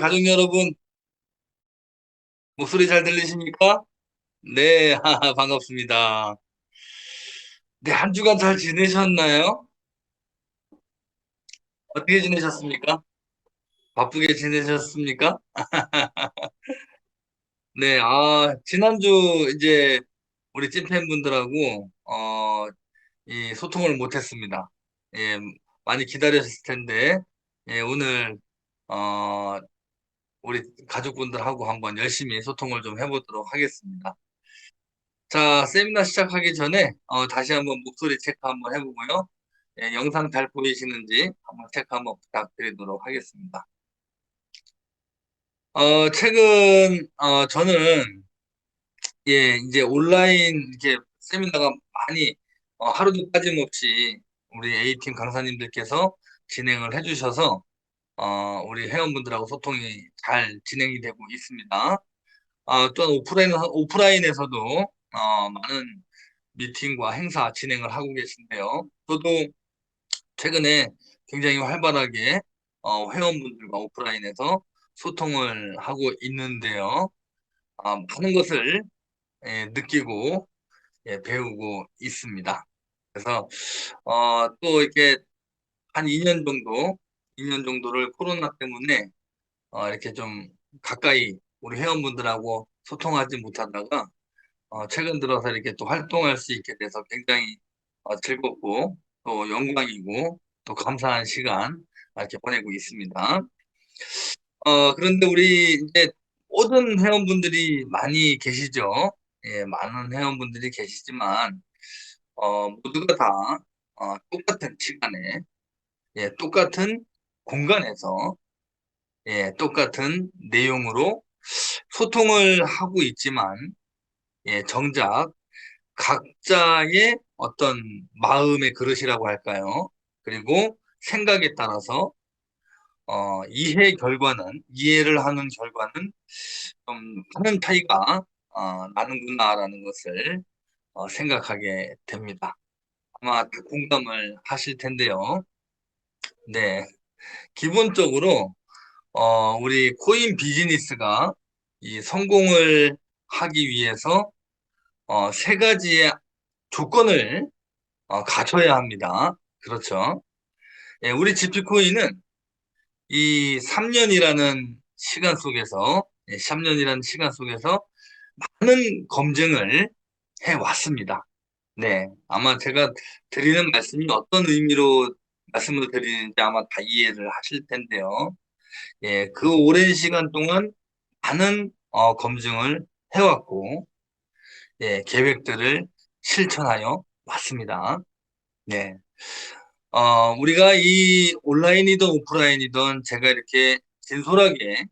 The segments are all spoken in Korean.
가족 여러분, 목소리 잘 들리십니까? 네, 반갑습니다. 네, 한 주간 잘 지내셨나요? 어떻게 지내셨습니까? 바쁘게 지내셨습니까? 네, 지난주 이제 우리 찐팬분들하고, 이 소통을 못했습니다. 예, 많이 기다리셨을 텐데, 예, 오늘, 어, 우리 가족분들하고 한번 열심히 소통을 좀 해보도록 하겠습니다. 자, 세미나 시작하기 전에 다시 한번 목소리 체크 한번 해보고요. 예, 영상 잘 보이시는지 한번 체크 한번 부탁드리도록 하겠습니다. 최근 저는 예, 이제 온라인 이렇게 세미나가 많이 하루도 빠짐없이 우리 A팀 강사님들께서 진행을 해주셔서 우리 회원분들하고 소통이 잘 진행이 되고 있습니다. 또한 오프라인에서도 많은 미팅과 행사 진행을 하고 계신데요. 저도 최근에 굉장히 활발하게 회원분들과 오프라인에서 소통을 하고 있는데요. 많은 것을 느끼고 배우고 있습니다. 그래서 또 이렇게 한 2년 정도, 2년 정도를 코로나 때문에 이렇게 좀 가까이 우리 회원분들하고 소통하지 못하다가 최근 들어서 이렇게 또 활동할 수 있게 돼서 굉장히 즐겁고 또 영광이고 또 감사한 시간 이렇게 보내고 있습니다. 그런데 우리 이제 모든 회원분들이 많이 계시죠. 예, 많은 회원분들이 계시지만 모두가 다 똑같은 시간에 예, 똑같은 공간에서 예, 똑같은 내용으로 소통을 하고 있지만 예, 정작 각자의 어떤 마음의 그릇이라고 할까요? 그리고 생각에 따라서 이해를 하는 결과는 좀 많은 차이가 나는구나라는 것을 생각하게 됩니다. 아마 다 공감을 하실 텐데요. 네. 기본적으로 우리 코인 비즈니스가 이 성공을 하기 위해서 세 가지의 조건을 갖춰야 합니다. 그렇죠. 예, 우리 GP코인은 이 3년이라는 시간 속에서, 3년이라는 시간 속에서 많은 검증을 해 왔습니다. 네. 아마 제가 드리는 말씀이 어떤 의미로 말씀을 드리는지 아마 다 이해를 하실 텐데요. 예, 그 오랜 시간 동안 많은 검증을 해왔고, 예, 계획들을 실천하여 왔습니다. 네. 우리가 이 온라인이든 오프라인이든 제가 이렇게 진솔하게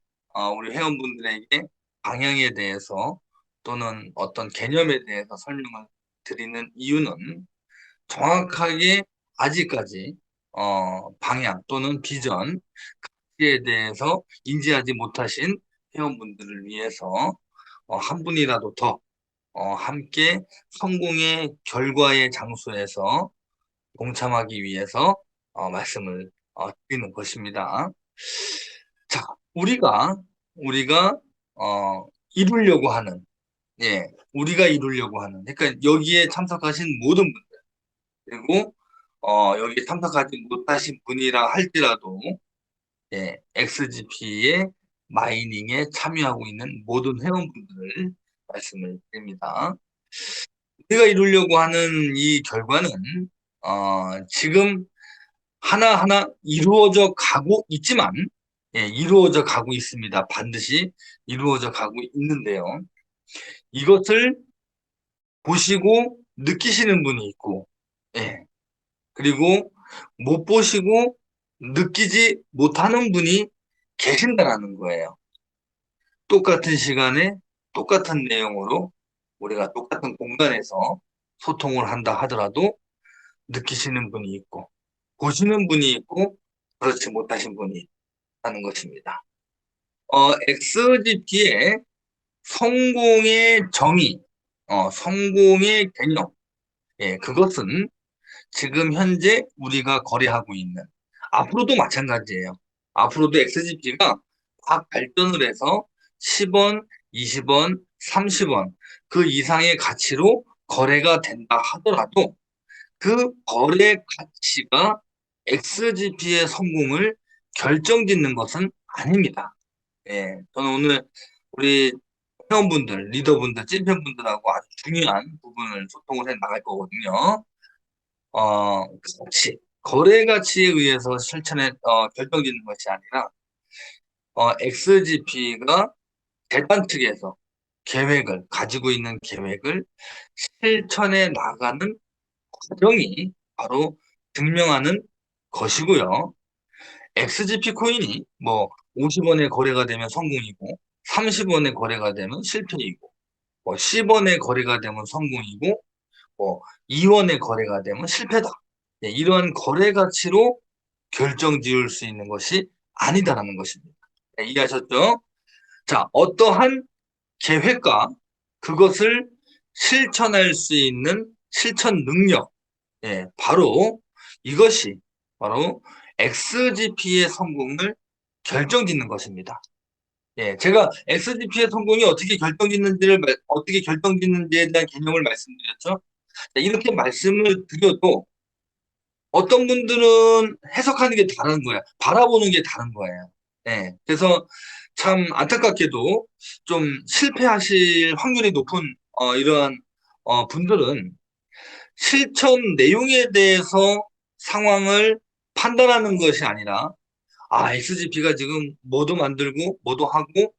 우리 회원분들에게 방향에 대해서 또는 어떤 개념에 대해서 설명을 드리는 이유는 정확하게 아직까지 방향 또는 비전에 대해서 인지하지 못하신 회원분들을 위해서 한 분이라도 더 함께 성공의 결과의 장소에서 동참하기 위해서 말씀을 드리는 것입니다. 자, 우리가 이루려고 하는, 예, 우리가 이루려고 하는, 그러니까 여기에 참석하신 모든 분, 그리고 여기에 참석하지 못하신 분이라 할지라도, 예, XGP의 마이닝에 참여하고 있는 모든 회원분들을 말씀을 드립니다. 우리가 이루려고 하는 이 결과는 지금 하나하나 이루어져 가고 있지만, 예, 이루어져 가고 있습니다. 반드시 이루어져 가고 있는데요. 이것을 보시고 느끼시는 분이 있고, 예, 그리고 못 보시고 느끼지 못하는 분이 계신다라는 거예요. 똑같은 시간에 똑같은 내용으로 우리가 똑같은 공간에서 소통을 한다 하더라도 느끼시는 분이 있고, 보시는 분이 있고, 그렇지 못하신 분이 있다는 것입니다. XGP의 성공의 정의, 성공의 개념, 예, 그것은 지금 현재 우리가 거래하고 있는, 앞으로도 마찬가지예요. 앞으로도 XGP가 막 발전을 해서 10원, 20원, 30원 그 이상의 가치로 거래가 된다 하더라도 그 거래 가치가 XGP의 성공을 결정짓는 것은 아닙니다. 예, 저는 오늘 우리 회원분들, 리더분들, 찐팬분들하고 아주 중요한 부분을 소통을 해 나갈 거거든요. 거래 가치에 의해서 결정짓는 것이 아니라, XGP가 재단 측에서 가지고 있는 계획을 실천해 나가는 과정이 바로 증명하는 것이고요. XGP 코인이 뭐 50원에 거래가 되면 성공이고, 30원에 거래가 되면 실패이고, 뭐 10원에 거래가 되면 성공이고, 뭐 2원에 거래가 되면 실패다. 네, 이러한 거래 가치로 결정 지을 수 있는 것이 아니다라는 것입니다. 네, 이해하셨죠? 자, 어떠한 계획과 그것을 실천할 수 있는 실천 능력, 예, 이것이 바로 XGP의 성공을 결정짓는 것입니다. 예, 제가 XGP의 성공이 어떻게 결정짓는지에 대한 개념을 말씀드렸죠. 자, 이렇게 말씀을 드려도 어떤 분들은 해석하는 게 다른 거야. 바라보는 게 다른 거예요. 예, 그래서 참 안타깝게도 좀 실패하실 확률이 높은 이러한 분들은 실천 내용에 대해서 상황을 판단하는 것이 아니라, XGP가 지금 뭐도 만들고 뭐도 하고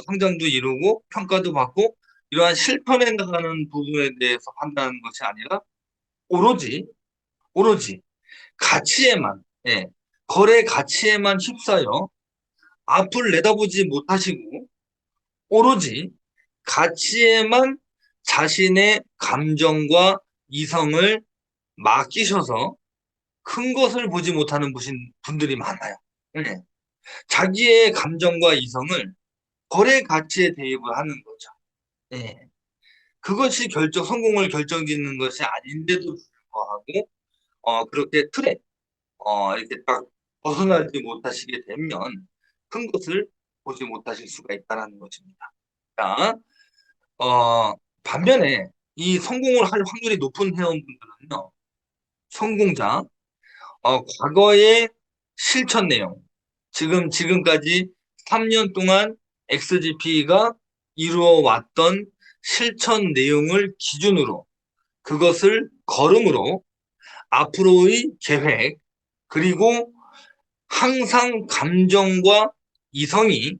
상장도 이루고 평가도 받고 이러한 실천해 나가는 부분에 대해서 판단하는 것이 아니라 오로지 오로지 가치에만, 예, 거래 가치에만 휩싸여 앞을 내다보지 못하시고 오로지 가치에만 자신의 감정과 이성을 맡기셔서 큰 것을 보지 못하는 분들이 많아요. 네. 자기의 감정과 이성을 거래 가치에 대입을 하는 거죠. 네. 그것이 성공을 결정짓는 것이 아닌데도 불구하고, 그렇게 이렇게 딱 벗어나지 못하시게 되면 큰 것을 보지 못하실 수가 있다는 것입니다. 자, 반면에 이 성공을 할 확률이 높은 회원분들은요, 성공자, 과거의 실천 내용, 지금까지 3년 동안 XGP가 이루어 왔던 실천 내용을 기준으로 그것을 걸음으로 앞으로의 계획, 그리고 항상 감정과 이성이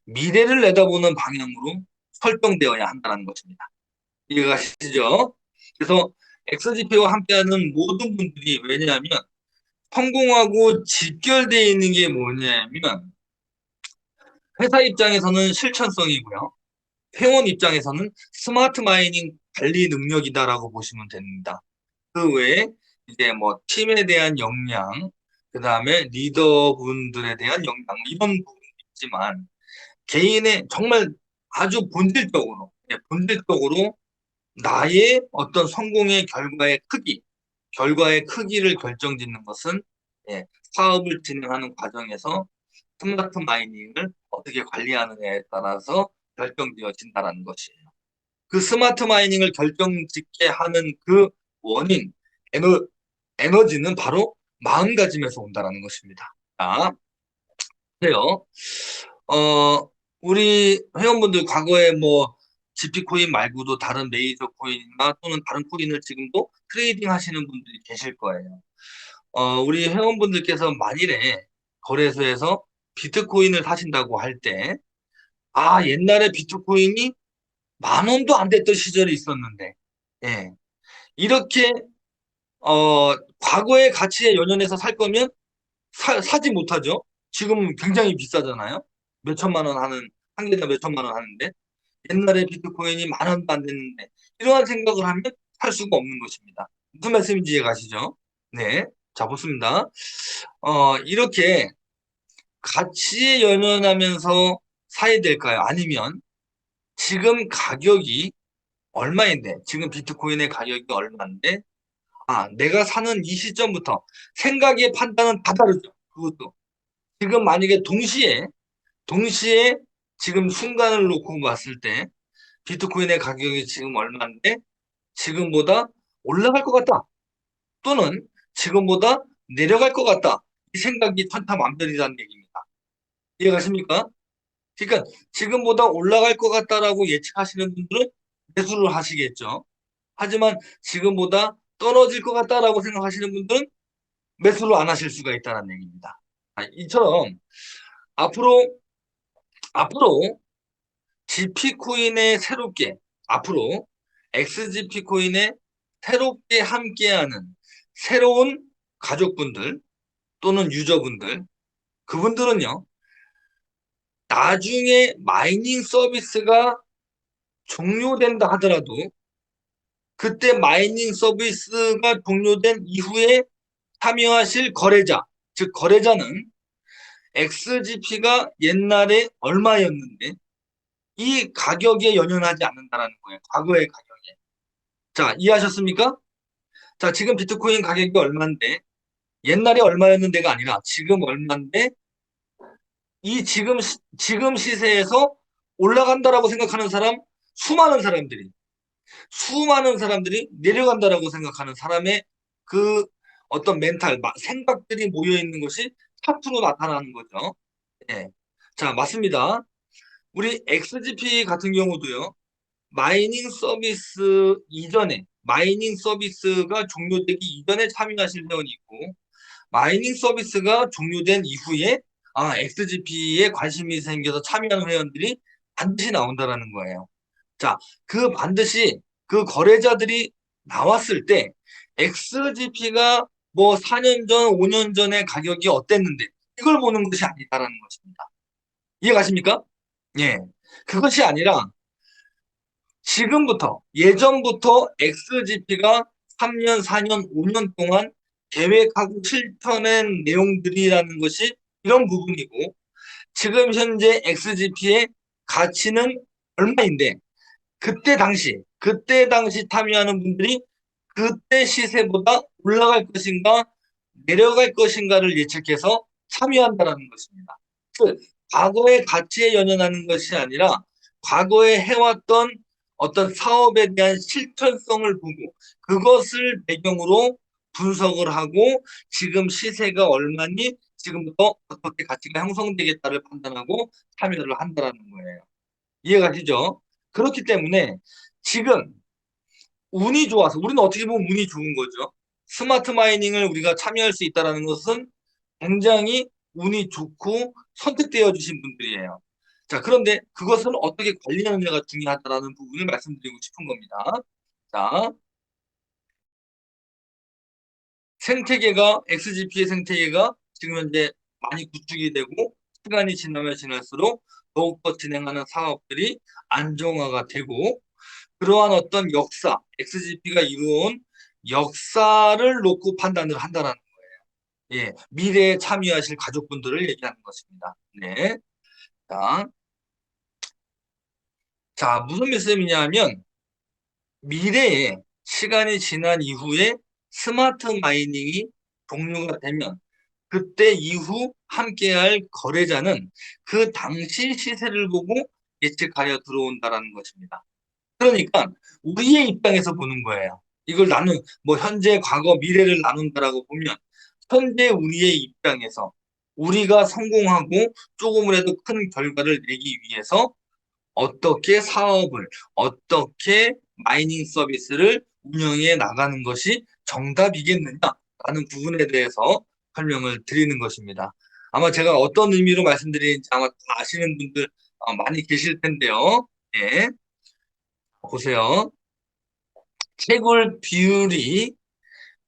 미래를 내다보는 방향으로 설정되어야 한다는 것입니다. 이해가 가시죠? 그래서 XGP와 함께하는 모든 분들이, 왜냐하면 성공하고 직결되어 있는 게 뭐냐면 회사 입장에서는 실천성이고요. 회원 입장에서는 스마트 마이닝 관리 능력이다라고 보시면 됩니다. 그 외에 이제 뭐 팀에 대한 역량, 그 다음에 리더분들에 대한 역량, 이런 부분이 있지만 개인의 정말 아주 본질적으로 나의 어떤 성공의 결과의 크기를 결정짓는 것은, 예, 사업을 진행하는 과정에서 스마트 마이닝을 어떻게 관리하느냐에 따라서 결정되어진다는 것이에요. 그 스마트 마이닝을 결정짓게 하는 그 원인, 에너, 에너지는 바로 마음가짐에서 온다는 것입니다. 자, 그래요. 우리 회원분들 과거에 뭐 GP 코인 말고도 다른 메이저 코인이나 또는 다른 코인을 지금도 트레이딩 하시는 분들이 계실 거예요. 우리 회원분들께서 만일에 거래소에서 비트코인을 사신다고 할 때, 옛날에 비트코인이 10,000원도 안 됐던 시절이 있었는데, 예. 이렇게, 과거의 가치에 연연해서 살 거면 사지 못하죠. 지금 굉장히 비싸잖아요. 한 개당 몇 천만 원 하는데, 옛날에 비트코인이 10,000원도 안 됐는데, 이러한 생각을 하면 살 수가 없는 것입니다. 무슨 말씀인지 이해 가시죠? 네. 자, 보습니다. 이렇게 가치에 연연하면서 사야 될까요? 아니면 지금 가격이 얼마인데, 지금 비트코인의 가격이 얼마인데, 내가 사는 이 시점부터 생각의 판단은 다 다르죠. 그것도. 지금 만약에 동시에 동시에 지금 순간을 놓고 봤을 때 비트코인의 가격이 지금 얼마인데 지금보다 올라갈 것 같다. 또는 지금보다 내려갈 것 같다. 이 생각이 천차만별이라는 얘기입니다. 이해가십니까? 그러니까 지금보다 올라갈 것 같다라고 예측하시는 분들은 매수를 하시겠죠. 하지만 지금보다 떨어질 것 같다라고 생각하시는 분들은 매수를 안 하실 수가 있다는 얘기입니다. 이처럼 앞으로 앞으로 GP 코인에 새롭게 앞으로 XGP 코인에 새롭게 함께하는 새로운 가족분들 또는 유저분들 그분들은요 나중에 마이닝 서비스가 종료된다 하더라도 그때 마이닝 서비스가 종료된 이후에 참여하실 거래자 즉 거래자는 XGP가 옛날에 얼마였는데 이 가격에 연연하지 않는다라는 거예요. 과거의 가격에. 자, 이해하셨습니까? 자, 지금 비트코인 가격이 얼마인데 옛날에 얼마였는데가 아니라 지금 얼마인데 이 지금 시세에서 올라간다라고 생각하는 사람 수많은 사람들이 내려간다라고 생각하는 사람의 그 어떤 생각들이 모여 있는 것이 차트로 나타나는 거죠. 예. 자, 맞습니다. 우리 XGP 같은 경우도요. 마이닝 서비스가 종료되기 이전에 참여하실 회원이 있고, 마이닝 서비스가 종료된 이후에, XGP에 관심이 생겨서 참여하는 회원들이 반드시 나온다라는 거예요. 자, 그 거래자들이 나왔을 때, XGP가 뭐 4년 전, 5년 전의 가격이 어땠는데, 이걸 보는 것이 아니다라는 것입니다. 이해가십니까? 예. 그것이 아니라, 예전부터 XGP가 3년, 4년, 5년 동안 계획하고 실천한 내용들이라는 것이 이런 부분이고, 지금 현재 XGP의 가치는 얼마인데, 그때 당시 참여하는 분들이 그때 시세보다 올라갈 것인가, 내려갈 것인가를 예측해서 참여한다는 것입니다. 즉, 과거의 가치에 연연하는 것이 아니라 과거에 해왔던 어떤 사업에 대한 실천성을 보고 그것을 배경으로 분석을 하고 지금 시세가 얼마니 지금부터 어떻게 가치가 형성되겠다를 판단하고 참여를 한다는 거예요. 이해가시죠? 그렇기 때문에 지금 운이 좋아서 우리는 어떻게 보면 운이 좋은 거죠. 스마트 마이닝을 우리가 참여할 수 있다는 것은 굉장히 운이 좋고 선택되어 주신 분들이에요. 자, 그런데 그것을 어떻게 관리하느냐가 중요하다는 부분을 말씀드리고 싶은 겁니다. 자, XGP의 생태계가 지금 현재 많이 구축이 되고 시간이 지나면 지날수록 더욱더 진행하는 사업들이 안정화가 되고 그러한 어떤 XGP가 이루어온 역사를 놓고 판단을 한다는 예, 미래에 참여하실 가족분들을 얘기하는 것입니다. 네. 자, 무슨 말씀이냐면 미래에 시간이 지난 이후에 스마트 마이닝이 종료가 되면 그때 이후 함께할 거래자는 그 당시 시세를 보고 예측하여 들어온다라는 것입니다. 그러니까 우리의 입장에서 보는 거예요. 뭐 현재, 과거, 미래를 나눈다라고 보면 현재 우리의 입장에서 우리가 성공하고 조금이라도 큰 결과를 내기 위해서 어떻게 마이닝 서비스를 운영해 나가는 것이 정답이겠느냐라는 부분에 대해서 설명을 드리는 것입니다. 아마 제가 어떤 의미로 말씀드리는지 아마 다 아시는 분들 많이 계실 텐데요. 예, 보세요. 채굴 비율이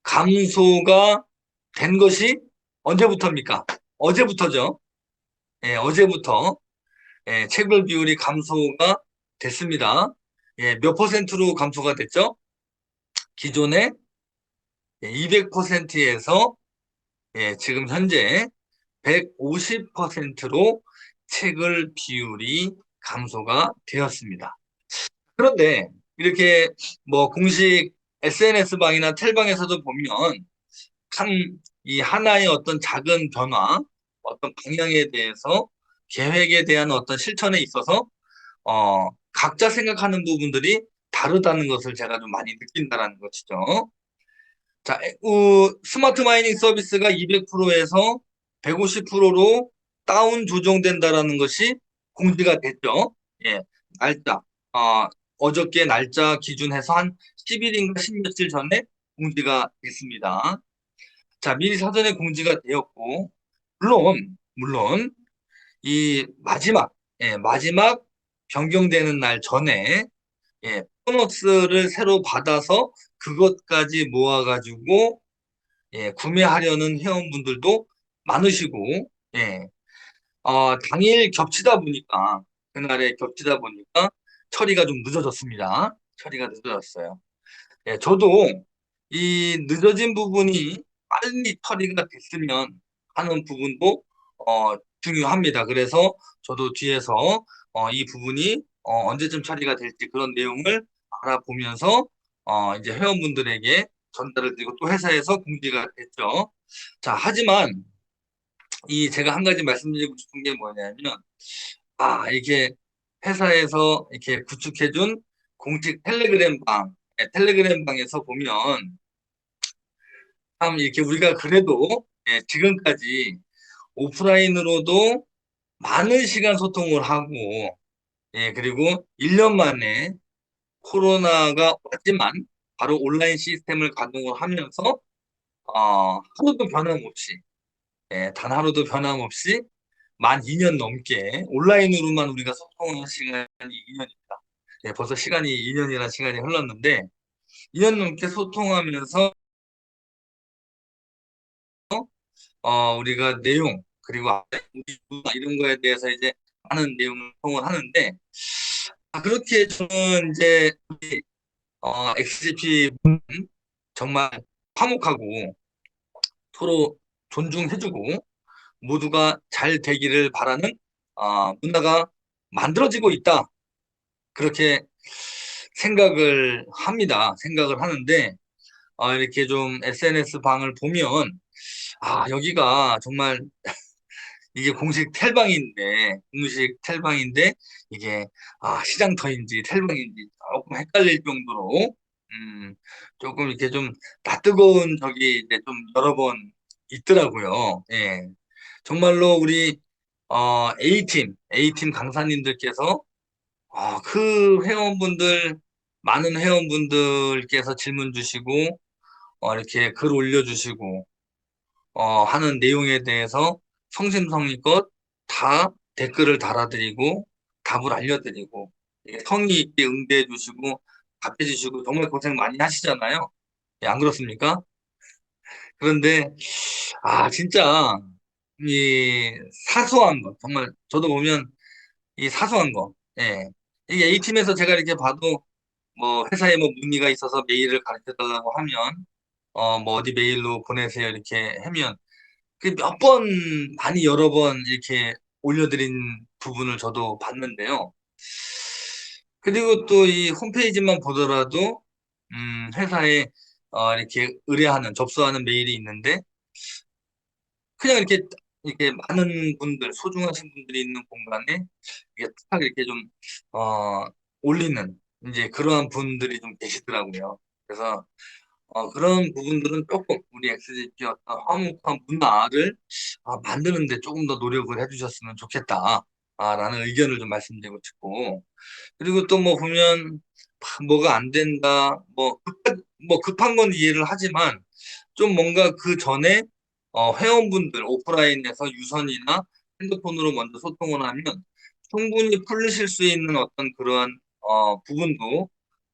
감소가 된 것이 언제부터입니까? 어제부터죠. 예, 어제부터 채굴 비율이 감소가 됐습니다. 예, 몇 퍼센트로 감소가 됐죠? 기존에 200%에서 지금 현재 150%로 채굴 비율이 감소가 되었습니다. 그런데 이렇게 뭐 공식 SNS방이나 텔방에서도 보면 이 하나의 어떤 작은 변화, 어떤 방향에 대해서 계획에 대한 어떤 실천에 있어서 각자 생각하는 부분들이 다르다는 것을 제가 좀 많이 느낀다라는 것이죠. 자, 스마트 마이닝 서비스가 200%에서 150%로 다운 조정된다라는 것이 공지가 됐죠. 예, 날짜, 어저께 날짜 기준해서 한 10일인가 10며칠 전에 공지가 됐습니다. 자, 미리 사전에 공지가 되었고, 물론, 이 마지막 변경되는 날 전에, 보너스를 새로 받아서 그것까지 모아가지고, 구매하려는 회원분들도 많으시고, 예, 당일 겹치다 보니까, 그날에 겹치다 보니까 처리가 좀 늦어졌습니다. 처리가 늦어졌어요. 예, 저도 이 늦어진 부분이 빨리 처리가 됐으면 하는 부분도 중요합니다. 그래서 저도 뒤에서 이 부분이 언제쯤 처리가 될지 그런 내용을 알아보면서 이제 회원분들에게 전달을 드리고 또 회사에서 공지가 됐죠. 자, 하지만 이 제가 한 가지 말씀드리고 싶은 게 뭐냐면 이렇게 회사에서 이렇게 구축해준 공식 텔레그램 방에서 보면 참 이렇게 우리가 그래도 지금까지 오프라인으로도 많은 시간 소통을 하고 그리고 1년 만에 코로나가 왔지만 바로 온라인 시스템을 가동을 하면서 하루도 변함없이 단 하루도 변함없이 만 2년 넘게 온라인으로만 우리가 소통한 시간이 2년입니다. 벌써 시간이 2년이라는 시간이 흘렀는데 2년 넘게 소통하면서 우리가 내용 그리고 우리 문화 이런 거에 대해서 이제 많은 내용을 소통을 하는데 그렇게 저는 이제 우리 XGP 분 정말 화목하고 서로 존중해주고 모두가 잘 되기를 바라는 문화가 만들어지고 있다. 그렇게 생각을 합니다. 생각을 하는데 이렇게 좀 SNS 방을 보면 여기가 정말 이게 공식 텔방인데 이게 시장터인지 텔방인지 조금 헷갈릴 정도로 조금 이렇게 좀 낯뜨거운 적이 이제 좀 여러 번 있더라고요. 예. 정말로 우리 A팀 강사님들께서 그 많은 회원분들께서 질문 주시고 이렇게 글 올려주시고 하는 내용에 대해서 성심성의껏 다 댓글을 달아드리고 답을 알려드리고 성의 있게 응대해 주시고 답해 주시고 정말 고생 많이 하시잖아요. 안 그렇습니까? 그런데 진짜 이 사소한 거 정말 저도 보면 이 사소한 거 이게 A팀에서 제가 이렇게 봐도 뭐 회사에 뭐 문의가 있어서 메일을 가르쳐 달라고 하면 뭐 어디 메일로 보내세요 이렇게 하면 그 몇 번, 많이 여러 번 이렇게 올려드린 부분을 저도 봤는데요. 그리고 또 이 홈페이지만 보더라도, 회사에 이렇게 접수하는 메일이 있는데, 그냥 이렇게 많은 분들, 소중하신 분들이 있는 공간에 이게 딱 이렇게 좀, 올리는, 이제 그러한 분들이 좀 계시더라고요. 그래서 그런 부분들은 조금 우리 XGP 어떤 화목한 문화를 만드는데 조금 더 노력을 해주셨으면 좋겠다. 라는 의견을 좀 말씀드리고 싶고. 그리고 또 뭐 보면 뭐가 안 된다. 뭐 급한 건 이해를 하지만 좀 뭔가 그 전에 회원분들 오프라인에서 유선이나 핸드폰으로 먼저 소통을 하면 충분히 풀리실 수 있는 어떤 그러한 부분도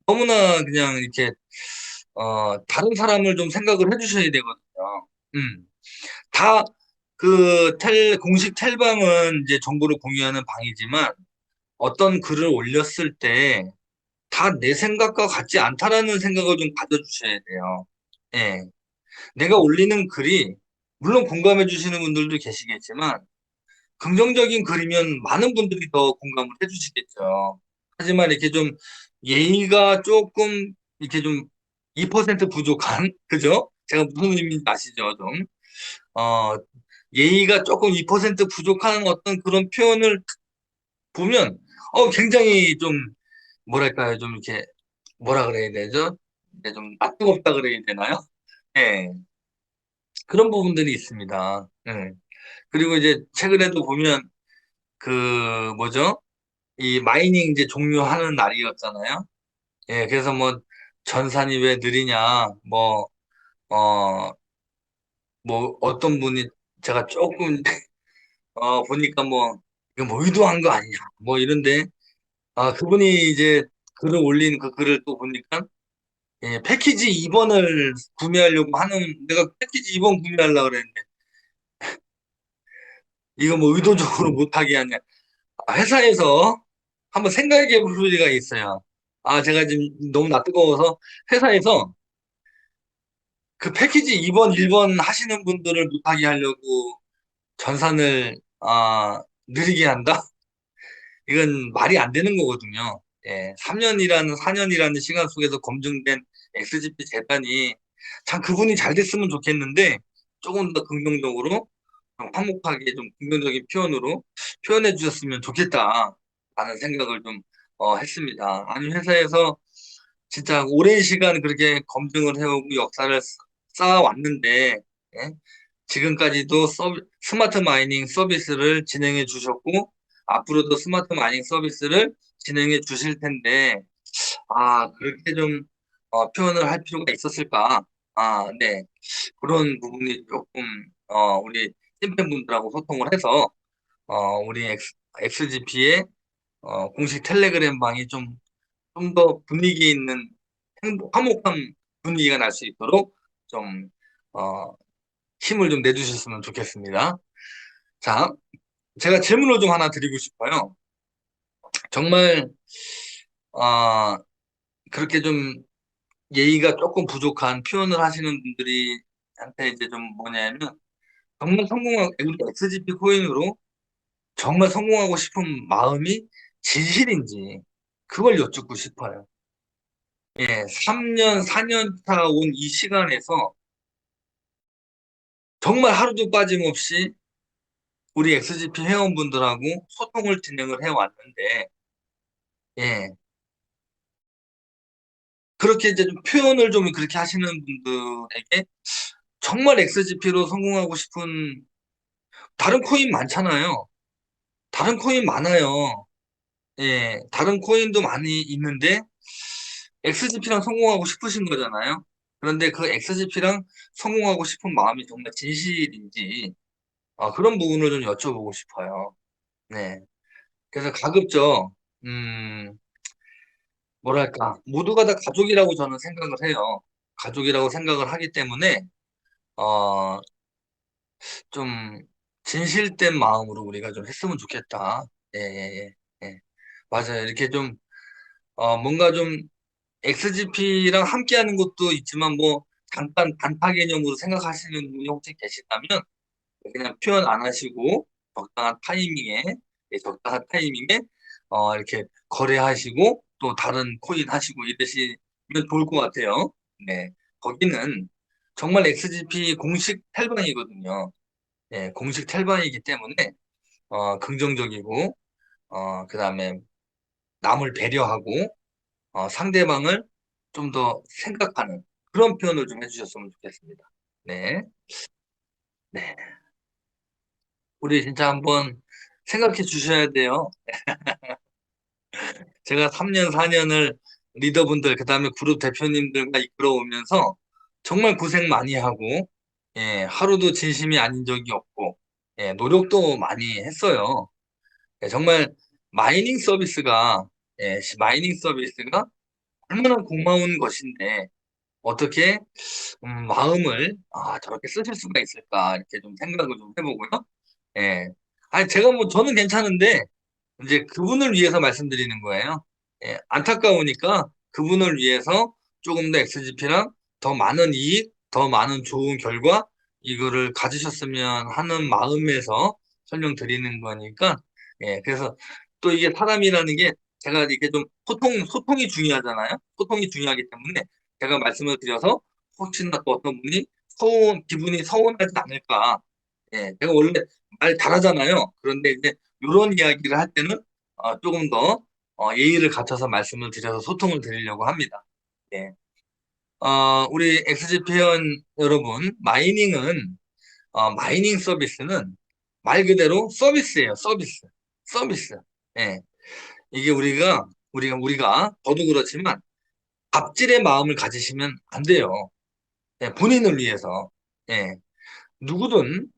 너무나 그냥 이렇게 다른 사람을 좀 생각을 해주셔야 되거든요. 다 공식 텔방은 이제 정보를 공유하는 방이지만 어떤 글을 올렸을 때 다 내 생각과 같지 않다라는 생각을 좀 가져주셔야 돼요. 예. 내가 올리는 글이 물론 공감해 주시는 분들도 계시겠지만 긍정적인 글이면 많은 분들이 더 공감을 해 주시겠죠. 하지만 이렇게 좀 예의가 조금 이렇게 좀 2% 부족한, 그죠? 제가 무슨 의미인지 아시죠? 좀, 어, 예의가 조금 2% 부족한 어떤 그런 표현을 보면, 굉장히 좀, 뭐랄까요, 좀 이렇게, 뭐라 그래야 되죠? 이제 좀, 뜨겁다 그래야 되나요? 예, 그런 부분들이 있습니다. 예. 그리고 이제, 최근에도 보면, 뭐죠? 이 마이닝 이제 종료하는 날이었잖아요. 예, 그래서 뭐, 전산이 왜 느리냐, 어, 어떤 분이, 제가 조금, 보니까 뭐, 이거 뭐 의도한 거 아니냐, 뭐 이런데, 그분이 이제 글을 올린 그 글을 또 보니까, 예, 패키지 2번을 구매하려고 하는, 내가 패키지 2번 구매하려고 그랬는데, 이거 뭐 의도적으로 못하게 하냐. 회사에서 한번 생각해 볼 필요가 있어요. 제가 지금 너무 뜨거워서, 회사에서 그 패키지 2번, 1번 하시는 분들을 못하게 하려고 전산을, 느리게 한다? 이건 말이 안 되는 거거든요. 예, 3년이라는, 4년이라는 시간 속에서 검증된 XGP 재단이 참 그분이 잘 됐으면 좋겠는데 조금 더 긍정적으로, 화목하게 좀 긍정적인 표현으로 표현해 주셨으면 좋겠다라는 생각을 좀 했습니다. 아니, 회사에서 진짜 오랜 시간 그렇게 검증을 해오고 역사를 쌓아왔는데, 예? 지금까지도 스마트 마이닝 서비스를 진행해 주셨고, 앞으로도 스마트 마이닝 서비스를 진행해 주실 텐데, 그렇게 좀, 표현을 할 필요가 있었을까? 네. 그런 부분이 조금, 우리 찐팬분들하고 소통을 해서, 우리 XGP의 공식 텔레그램 방이 좀 더 분위기 있는 화목한 분위기가 날 수 있도록 좀, 어, 힘을 좀 내주셨으면 좋겠습니다. 자, 제가 질문을 좀 하나 드리고 싶어요. 정말, 아, 그렇게 좀 예의가 조금 부족한 표현을 하시는 분들이 한테 이제 좀 뭐냐면, 정말 우리 XGP 코인으로 정말 성공하고 싶은 마음이 진실인지, 그걸 여쭙고 싶어요. 예, 3년, 4년 차 온 이 시간에서 정말 하루도 빠짐없이 우리 XGP 회원분들하고 소통을 진행을 해왔는데, 예, 그렇게 이제 좀 표현을 좀 그렇게 하시는 분들에게 정말 XGP로 성공하고 싶은, 다른 코인 많잖아요. 다른 코인 많아요. 예, 다른 코인도 많이 있는데 XGP랑 성공하고 싶으신 거잖아요. 그런데 그 XGP랑 성공하고 싶은 마음이 정말 진실인지, 그런 부분을 좀 여쭤보고 싶어요. 네. 그래서 가급적, 음, 뭐랄까, 모두가 다 가족이라고 저는 생각을 해요. 가족이라고 생각을 하기 때문에, 어, 좀, 진실된 마음으로 우리가 좀 했으면 좋겠다. 예, 예, 예. 예. 맞아요. 이렇게 좀, 뭔가 좀, XGP랑 함께 하는 것도 있지만, 뭐, 잠깐 단타 개념으로 생각하시는 분이 혹시 계시다면, 그냥 표현 안 하시고, 적당한 타이밍에, 이렇게 거래하시고, 또 다른 코인 하시고 이러시면 좋을 것 같아요. 네. 거기는 정말 XGP 공식 탈방이거든요. 네, 공식 탈방이기 때문에, 긍정적이고, 그 다음에 남을 배려하고, 상대방을 좀 더 생각하는 그런 표현을 좀 해주셨으면 좋겠습니다. 네. 네. 우리 진짜 한번 생각해 주셔야 돼요. 제가 3년, 4년을 리더분들, 그 다음에 그룹 대표님들과 이끌어오면서 정말 고생 많이 하고, 예, 하루도 진심이 아닌 적이 없고, 예, 노력도 많이 했어요. 예, 정말 마이닝 서비스가, 마이닝 서비스가 얼마나 고마운 것인데, 어떻게, 마음을, 저렇게 쓰실 수가 있을까, 이렇게 좀 생각을 좀 해보고요. 예. 제가 뭐, 저는 괜찮은데, 이제 그분을 위해서 말씀드리는 거예요. 예, 안타까우니까 그분을 위해서 조금 더 XGP랑 더 많은 이익, 더 많은 좋은 결과, 이거를 가지셨으면 하는 마음에서 설명드리는 거니까, 예, 그래서 또 이게 사람이라는 게 제가 이렇게 좀 소통이 중요하잖아요. 소통이 중요하기 때문에 제가 말씀을 드려서 혹시나 또 어떤 분이 기분이 서운하지 않을까, 제가 원래 말 잘하잖아요. 그런데 이제 이런 이야기를 할 때는 조금 더 예의를 갖춰서 말씀을 드려서 소통을 드리려고 합니다. 예. 우리 XGP 회원 여러분, 마이닝 서비스는 말 그대로 서비스예요. 서비스. 서비스. 예. 이게 우리가 저도 그렇지만 갑질의 마음을 가지시면 안 돼요. 예, 본인을 위해서. 예. 누구든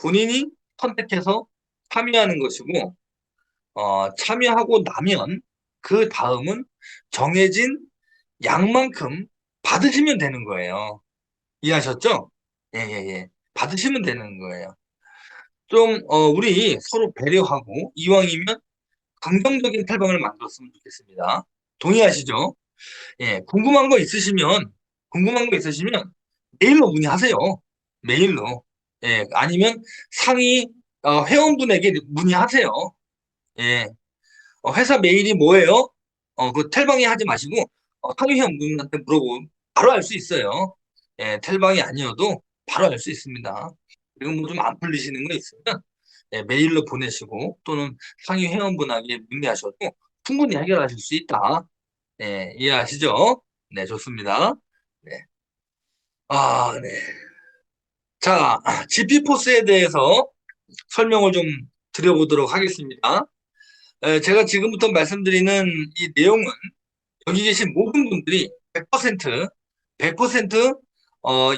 본인이 선택해서 참여하는 것이고 참여하고 나면 그 다음은 정해진 양만큼 받으시면 되는 거예요. 이해하셨죠? 예, 예, 예. 받으시면 되는 거예요. 좀 우리 서로 배려하고 이왕이면 긍정적인 탈방을 만들었으면 좋겠습니다. 동의하시죠? 예, 궁금한 거 있으시면 메일로 문의하세요. 메일로. 예, 아니면 상위 회원분에게 문의하세요. 예, 회사 메일이 뭐예요? 그 텔방이 하지 마시고 상위 회원분한테 물어보면 바로 알 수 있어요. 예, 텔방이 아니어도 바로 알 수 있습니다. 그리고 뭐 좀 안 풀리시는 거 있으면 예, 메일로 보내시고 또는 상위 회원분에게 문의하셔도 충분히 해결하실 수 있다. 네, 이해하시죠? 네, 좋습니다. 네. 네. 자, GP포스에 대해서 설명을 좀 드려보도록 하겠습니다. 제가 지금부터 말씀드리는 이 내용은 여기 계신 모든 분들이 100%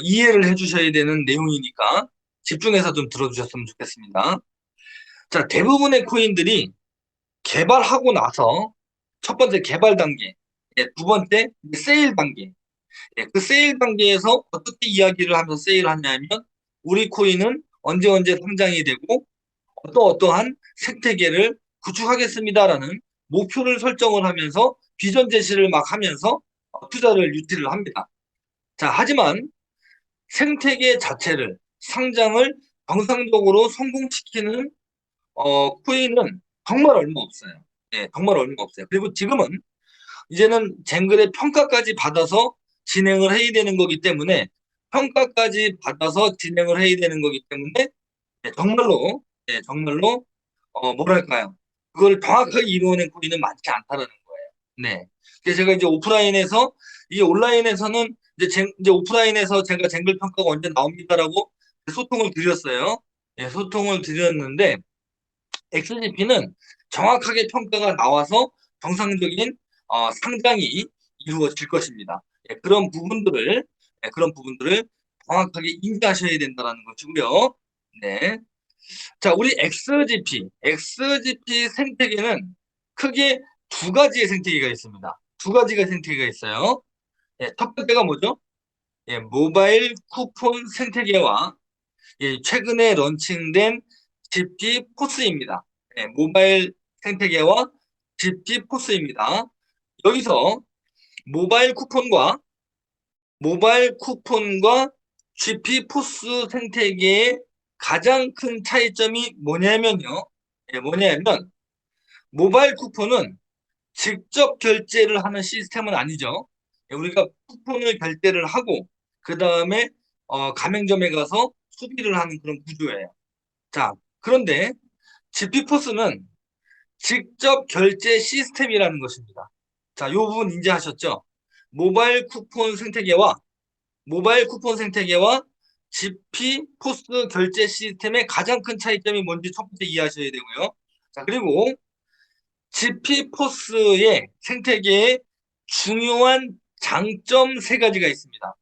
이해를 해주셔야 되는 내용이니까 집중해서 좀 들어주셨으면 좋겠습니다. 자, 대부분의 코인들이 개발하고 나서 첫 번째 개발 단계, 두 번째 세일 단계, 그 세일 단계에서 어떻게 이야기를 하면서 세일을 하냐면 우리 코인은 언제 언제 상장이 되고 어떠한 생태계를 구축하겠습니다라는 목표를 설정을 하면서 비전 제시를 막 하면서 투자를 유치를 합니다. 자, 하지만 생태계 자체를 상장을 정상적으로 성공시키는 코인은 정말 얼마 없어요. 정말 얼마 없어요. 그리고 지금은 이제는 쟁글의 평가까지 받아서 진행을 해야 되는 거기 때문에 평가까지 받아서 진행을 해야 되는 거기 때문에 정말로 뭐랄까요? 그걸 정확하게 이루어낸 코인은 많지 않다는 거예요. 네. 그래서 제가 이제 오프라인에서 이게 온라인에서는 이제 오프라인에서 제가 쟁글 평가가 언제 나옵니다라고 소통을 드렸어요. 소통을 드렸는데 XGP는 정확하게 평가가 나와서 정상적인 상장이 이루어질 것입니다. 그런 부분들을 정확하게 인지하셔야 된다는 것이고요. 네. 자, 우리 XGP 생태계는 크게 두 가지의 생태계가 있습니다. 두 가지가 생태계가 있어요. 첫 번째가 뭐죠? 모바일 쿠폰 생태계와 최근에 런칭된 GP 포스입니다. 모바일 생태계와 GP 포스입니다. 여기서 모바일 쿠폰과 GP 포스 생태계의 가장 큰 차이점이 뭐냐면 모바일 쿠폰은 직접 결제를 하는 시스템은 아니죠. 우리가 쿠폰을 결제를 하고 그 다음에 가맹점에 가서 소비를 하는 그런 구조예요. 자, 그런데 GP포스는 직접 결제 시스템이라는 것입니다. 자, 이 부분 인지하셨죠? 모바일 쿠폰 생태계와 모바일 쿠폰 생태계와 GP포스 결제 시스템의 가장 큰 차이점이 뭔지 첫 번째 이해하셔야 되고요. 자, 그리고 GP포스의 생태계의 중요한 장점 세 가지가 있습니다.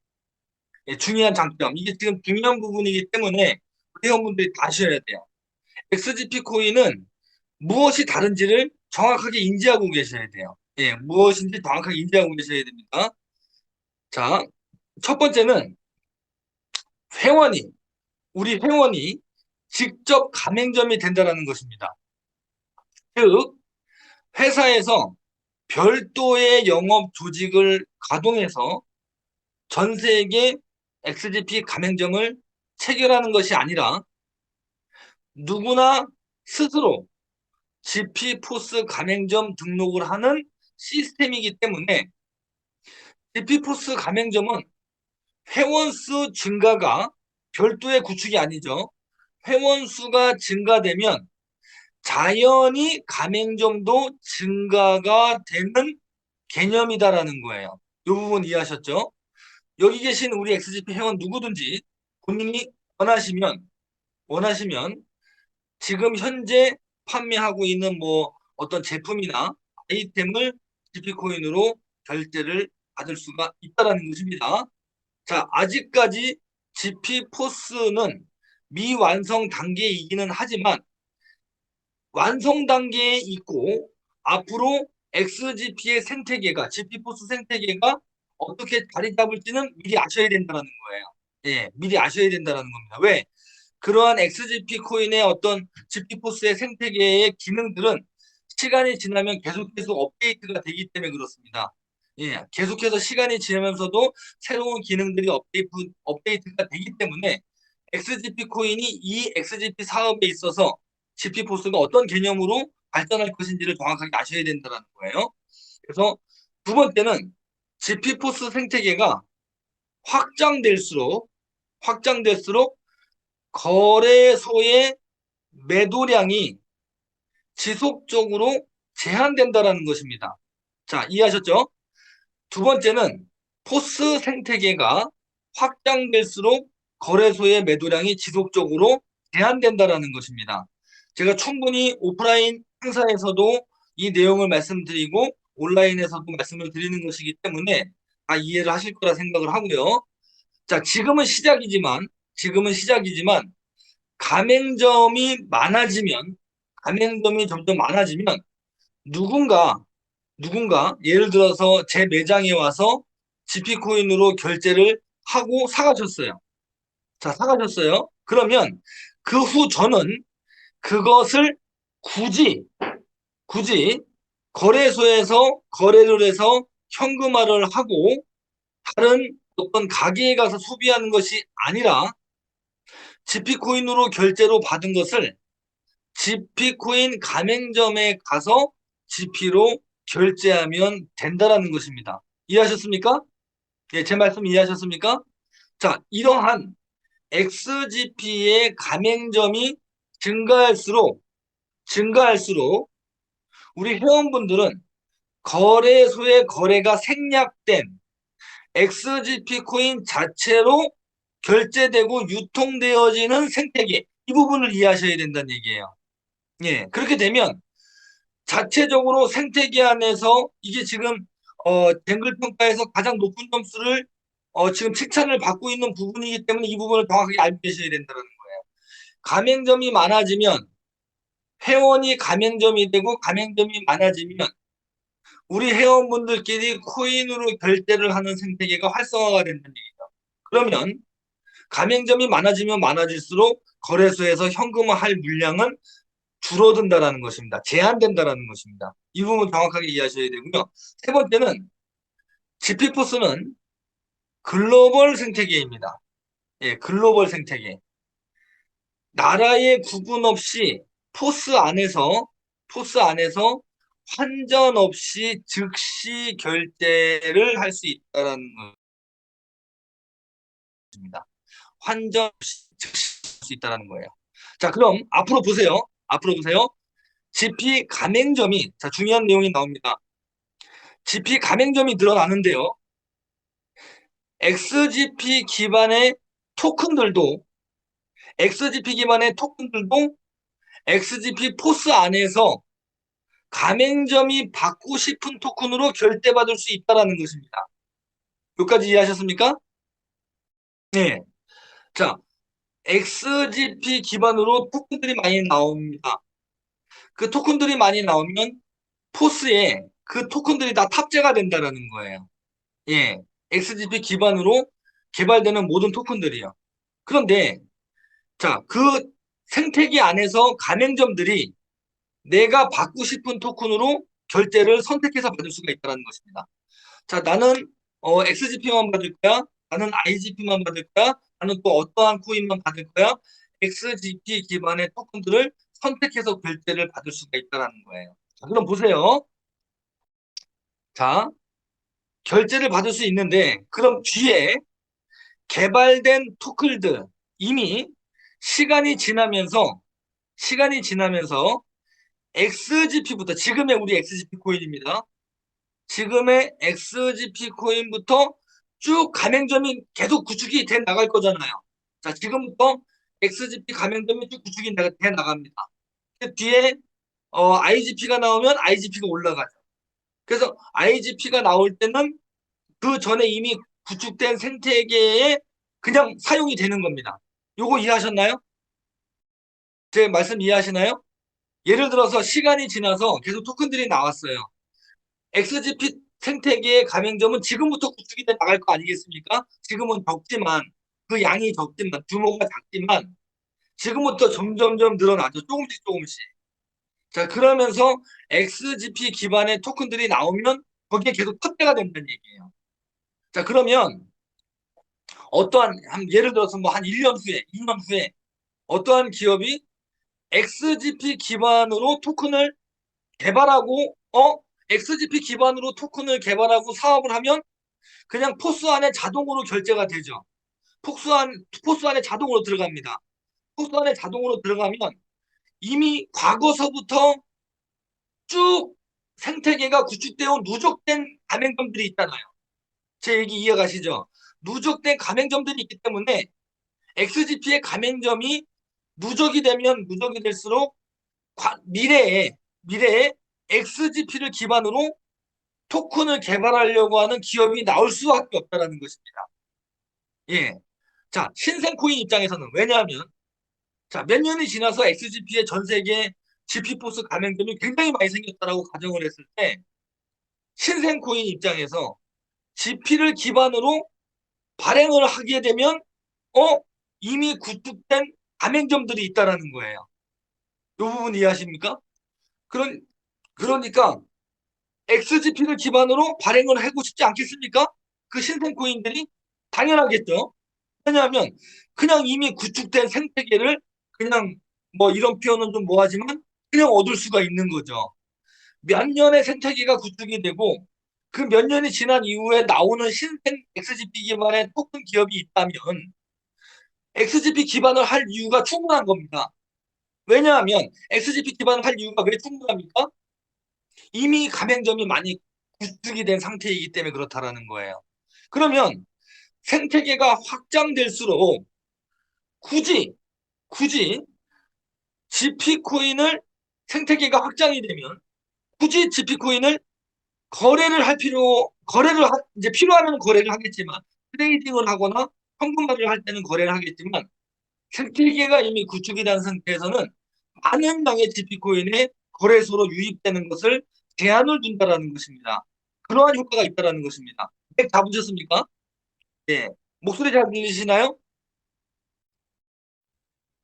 중요한 장점. 이게 지금 중요한 부분이기 때문에 회원분들이 다 아셔야 돼요. XGP 코인은 무엇이 다른지를 정확하게 인지하고 계셔야 돼요. 무엇인지 정확하게 인지하고 계셔야 됩니다. 자, 첫 번째는 회원이, 우리 회원이 직접 가맹점이 된다는 것입니다. 즉, 회사에서 별도의 영업 조직을 가동해서 전 세계 XGP 가맹점을 체결하는 것이 아니라 누구나 스스로 GP포스 가맹점 등록을 하는 시스템이기 때문에 GP포스 가맹점은 회원 수 증가가 별도의 구축이 아니죠. 회원 수가 증가되면 자연히 가맹점도 증가가 되는 개념이다라는 거예요. 이 부분 이해하셨죠? 여기 계신 우리 XGP 회원 누구든지 본인이 원하시면 지금 현재 판매하고 있는 뭐 어떤 제품이나 아이템을 GP코인으로 결제를 받을 수가 있다는 것입니다. 자, 아직까지 GP포스는 미완성 단계이기는 하지만 완성 단계에 있고 앞으로 XGP의 생태계가 GP포스 생태계가 어떻게 자리 잡을지는 미리 아셔야 된다는 거예요. 예, 미리 아셔야 된다는 겁니다. 왜? 그러한 XGP 코인의 어떤 GP포스의 생태계의 기능들은 시간이 지나면 계속해서 업데이트가 되기 때문에 그렇습니다. 예, 계속해서 시간이 지나면서도 새로운 기능들이 업데이트가 되기 때문에 XGP 코인이 이 XGP 사업에 있어서 GP포스가 어떤 개념으로 발전할 것인지를 정확하게 아셔야 된다는 거예요. 그래서 두 번째는 GP포스 생태계가 확장될수록 거래소의 매도량이 지속적으로 제한된다는 것입니다. 자, 이해하셨죠? 두 번째는 포스 생태계가 확장될수록 거래소의 매도량이 지속적으로 제한된다는 것입니다. 제가 충분히 오프라인 행사에서도 이 내용을 말씀드리고 온라인에서도 말씀을 드리는 것이기 때문에 다 이해를 하실 거라 생각을 하고요. 자, 지금은 시작이지만 가맹점이 점점 많아지면 누군가 예를 들어서 제 매장에 와서 GP코인으로 결제를 하고 사가셨어요. 자, 사가셨어요. 그러면 그 후 저는 그것을 굳이 거래소에서 거래를 해서 현금화를 하고 다른 어떤 가게에 가서 소비하는 것이 아니라 GP코인으로 결제로 받은 것을 GP코인 가맹점에 가서 GP로 결제하면 된다라는 것입니다. 이해하셨습니까? 예, 제 말씀 이해하셨습니까? 자, 이러한 XGP의 가맹점이 증가할수록 우리 회원분들은 거래소의 거래가 생략된 XGP 코인 자체로 결제되고 유통되어지는 생태계, 이 부분을 이해하셔야 된다는 얘기예요. 예, 그렇게 되면 자체적으로 생태계 안에서 이게 지금 댕글 평가에서 가장 높은 점수를 지금 칭찬을 받고 있는 부분이기 때문에 이 부분을 정확하게 알고 계셔야 된다는 거예요. 가맹점이 많아지면 회원이 가맹점이 되고 가맹점이 많아지면 우리 회원분들끼리 코인으로 결제를 하는 생태계가 활성화가 된다는 얘기죠. 그러면 가맹점이 많아지면 많아질수록 거래소에서 현금화할 물량은 줄어든다라는 것입니다. 제한된다라는 것입니다. 이 부분 정확하게 이해하셔야 되고요. 세 번째는 GP포스는 글로벌 생태계입니다. 예, 글로벌 생태계. 나라의 구분 없이 포스 안에서 환전 없이 즉시 결제를 할 수 있다는 것입니다. 환전 없이 즉시 할 수 있다는 거예요. 자, 그럼 앞으로 보세요. GP 가맹점이, 자, 중요한 내용이 나옵니다. GP 가맹점이 늘어나는데요. XGP 기반의 토큰들도 XGP 포스 안에서 가맹점이 받고 싶은 토큰으로 결제받을 수 있다는 것입니다. 여기까지 이해하셨습니까? 네. 자, XGP 기반으로 토큰들이 많이 나옵니다. 그 토큰들이 많이 나오면 포스에 그 토큰들이 다 탑재가 된다는 거예요. 예. XGP 기반으로 개발되는 모든 토큰들이요. 그런데 자, 그 생태계 안에서 가맹점들이 내가 받고 싶은 토큰으로 결제를 선택해서 받을 수가 있다는 것입니다. 자, 나는 XGP만 받을 거야? 나는 IGP만 받을 거야? 나는 또 어떠한 코인만 받을 거야? XGP 기반의 토큰들을 선택해서 결제를 받을 수가 있다는 거예요. 자, 그럼 보세요. 자, 결제를 받을 수 있는데 그럼 뒤에 개발된 토큰들, 이미 시간이 지나면서, 시간이 지나면서 XGP부터, 지금의 우리 XGP 코인입니다. 지금의 XGP 코인부터 쭉 가맹점이 계속 구축이 돼 나갈 거잖아요. 자, 지금부터 XGP 가맹점이 쭉 구축이 돼 나갑니다. 그 뒤에 IGP가 나오면 IGP가 올라가죠. 그래서 IGP가 나올 때는 그 전에 이미 구축된 생태계에 그냥 사용이 되는 겁니다. 요거 이해하셨나요? 제 말씀 이해하시나요? 예를 들어서 시간이 지나서 계속 토큰들이 나왔어요. XGP 생태계의 가맹점은 지금부터 구축이 돼 나갈 거 아니겠습니까? 지금은 적지만, 그 양이 적지만, 규모가 작지만, 지금부터 점점점 늘어나죠. 조금씩 조금씩. 자, 그러면서 XGP 기반의 토큰들이 나오면 거기에 계속 탑재가 된다는 얘기예요. 자, 그러면 예를 들어서 뭐 한 1년 후에, 2년 후에 어떠한 기업이 XGP 기반으로 토큰을 개발하고, XGP 기반으로 토큰을 개발하고 사업을 하면 그냥 포스 안에 자동으로 결제가 되죠. 포스 안에 자동으로 들어갑니다. 포스 안에 자동으로 들어가면 이미 과거서부터 쭉 생태계가 구축되어 온 누적된 가맹점들이 있잖아요. 제 얘기 이해가시죠? 누적된 가맹점들이 있기 때문에 XGP의 가맹점이 누적이 되면 누적이 될수록 미래에 XGP를 기반으로 토큰을 개발하려고 하는 기업이 나올 수밖에 없다는 것입니다. 예. 자, 신생 코인 입장에서는 왜냐하면 자, 몇 년이 지나서 XGP의 전 세계 GP포스 가맹점이 굉장히 많이 생겼다라고 가정을 했을 때 신생 코인 입장에서 GP를 기반으로 발행을 하게 되면 이미 구축된 가맹점들이 있다라는 거예요. 이 부분 이해하십니까? 그런 그러니까 XGP를 기반으로 발행을 하고 싶지 않겠습니까? 그 신생 코인들이 당연하겠죠. 왜냐하면 그냥 이미 구축된 생태계를 그냥 뭐 이런 표현은 좀 뭐하지만 그냥 얻을 수가 있는 거죠. 몇 년의 생태계가 구축이 되고 그 몇 년이 지난 이후에 나오는 신생 XGP 기반의 토큰 기업이 있다면 XGP 기반을 할 이유가 충분한 겁니다. 왜냐하면 XGP 기반을 할 이유가 왜 충분합니까? 이미 가맹점이 많이 구축이 된 상태이기 때문에 그렇다라는 거예요. 그러면 생태계가 확장될수록 굳이 굳이 GP 코인을 생태계가 확장이 되면 굳이 GP 코인을 이제 필요하면 거래를 하겠지만 트레이딩을 하거나 현금화를 할 때는 거래를 하겠지만 생태계가 이미 구축이 된 상태에서는 많은 양의 GP 코인의 거래소로 유입되는 것을 제한을 둔다라는 것입니다. 그러한 효과가 있다라는 것입니다. 맥 잡으셨습니까? 예. 목소리 잘 들리시나요?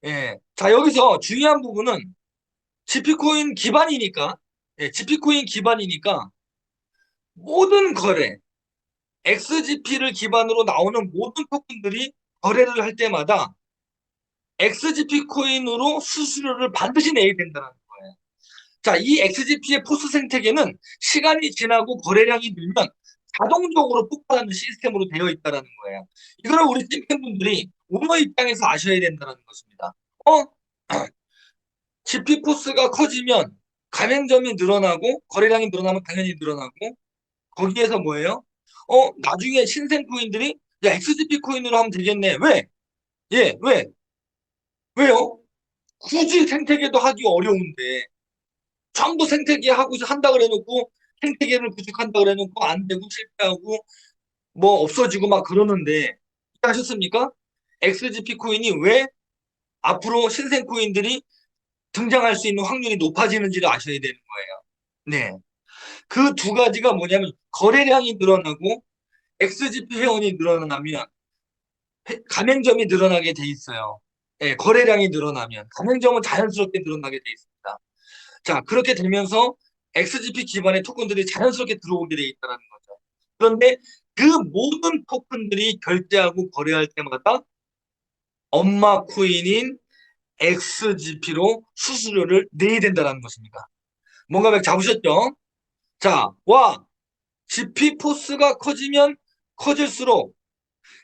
예. 자, 여기서 중요한 부분은 GP코인 기반이니까, GP코인 기반이니까 모든 거래, XGP를 기반으로 나오는 모든 토큰들이 거래를 할 때마다 XGP 코인으로 수수료를 반드시 내야 된다는 거예요. 자, 이 XGP의 포스 생태계는 시간이 지나고 거래량이 늘면 자동적으로 폭발하는 시스템으로 되어 있다는 거예요. 이거를 우리 찐팬분들이 오너 입장에서 아셔야 된다는 것입니다. 어? GP 포스가 커지면 가맹점이 늘어나고 거래량이 늘어나면 당연히 늘어나고 거기에서 뭐예요? 나중에 신생 코인들이 야, XGP 코인으로 하면 되겠네. 왜? 예, 왜? 왜요? 굳이 생태계도 하기 어려운데 전부 생태계 하고 한다 그래 놓고 생태계를 구축한다 그래 놓고 안 되고 실패하고 뭐 없어지고 막 그러는데 하셨습니까? XGP 코인이 왜 앞으로 신생 코인들이 등장할 수 있는 확률이 높아지는지를 아셔야 되는 거예요. 네. 그 두 가지가 뭐냐면 거래량이 늘어나고 XGP 회원이 늘어나면 가맹점이 늘어나게 돼 있어요. 예, 거래량이 늘어나면 가맹점은 자연스럽게 늘어나게 돼 있습니다. 자, 그렇게 되면서 XGP 기반의 토큰들이 자연스럽게 들어오게 돼 있다는 거죠. 그런데 그 모든 토큰들이 결제하고 거래할 때마다 엄마 코인인 XGP로 수수료를 내야 된다는 것입니다. 뭔가 막 잡으셨죠? 자, GP 포스가 커지면 커질수록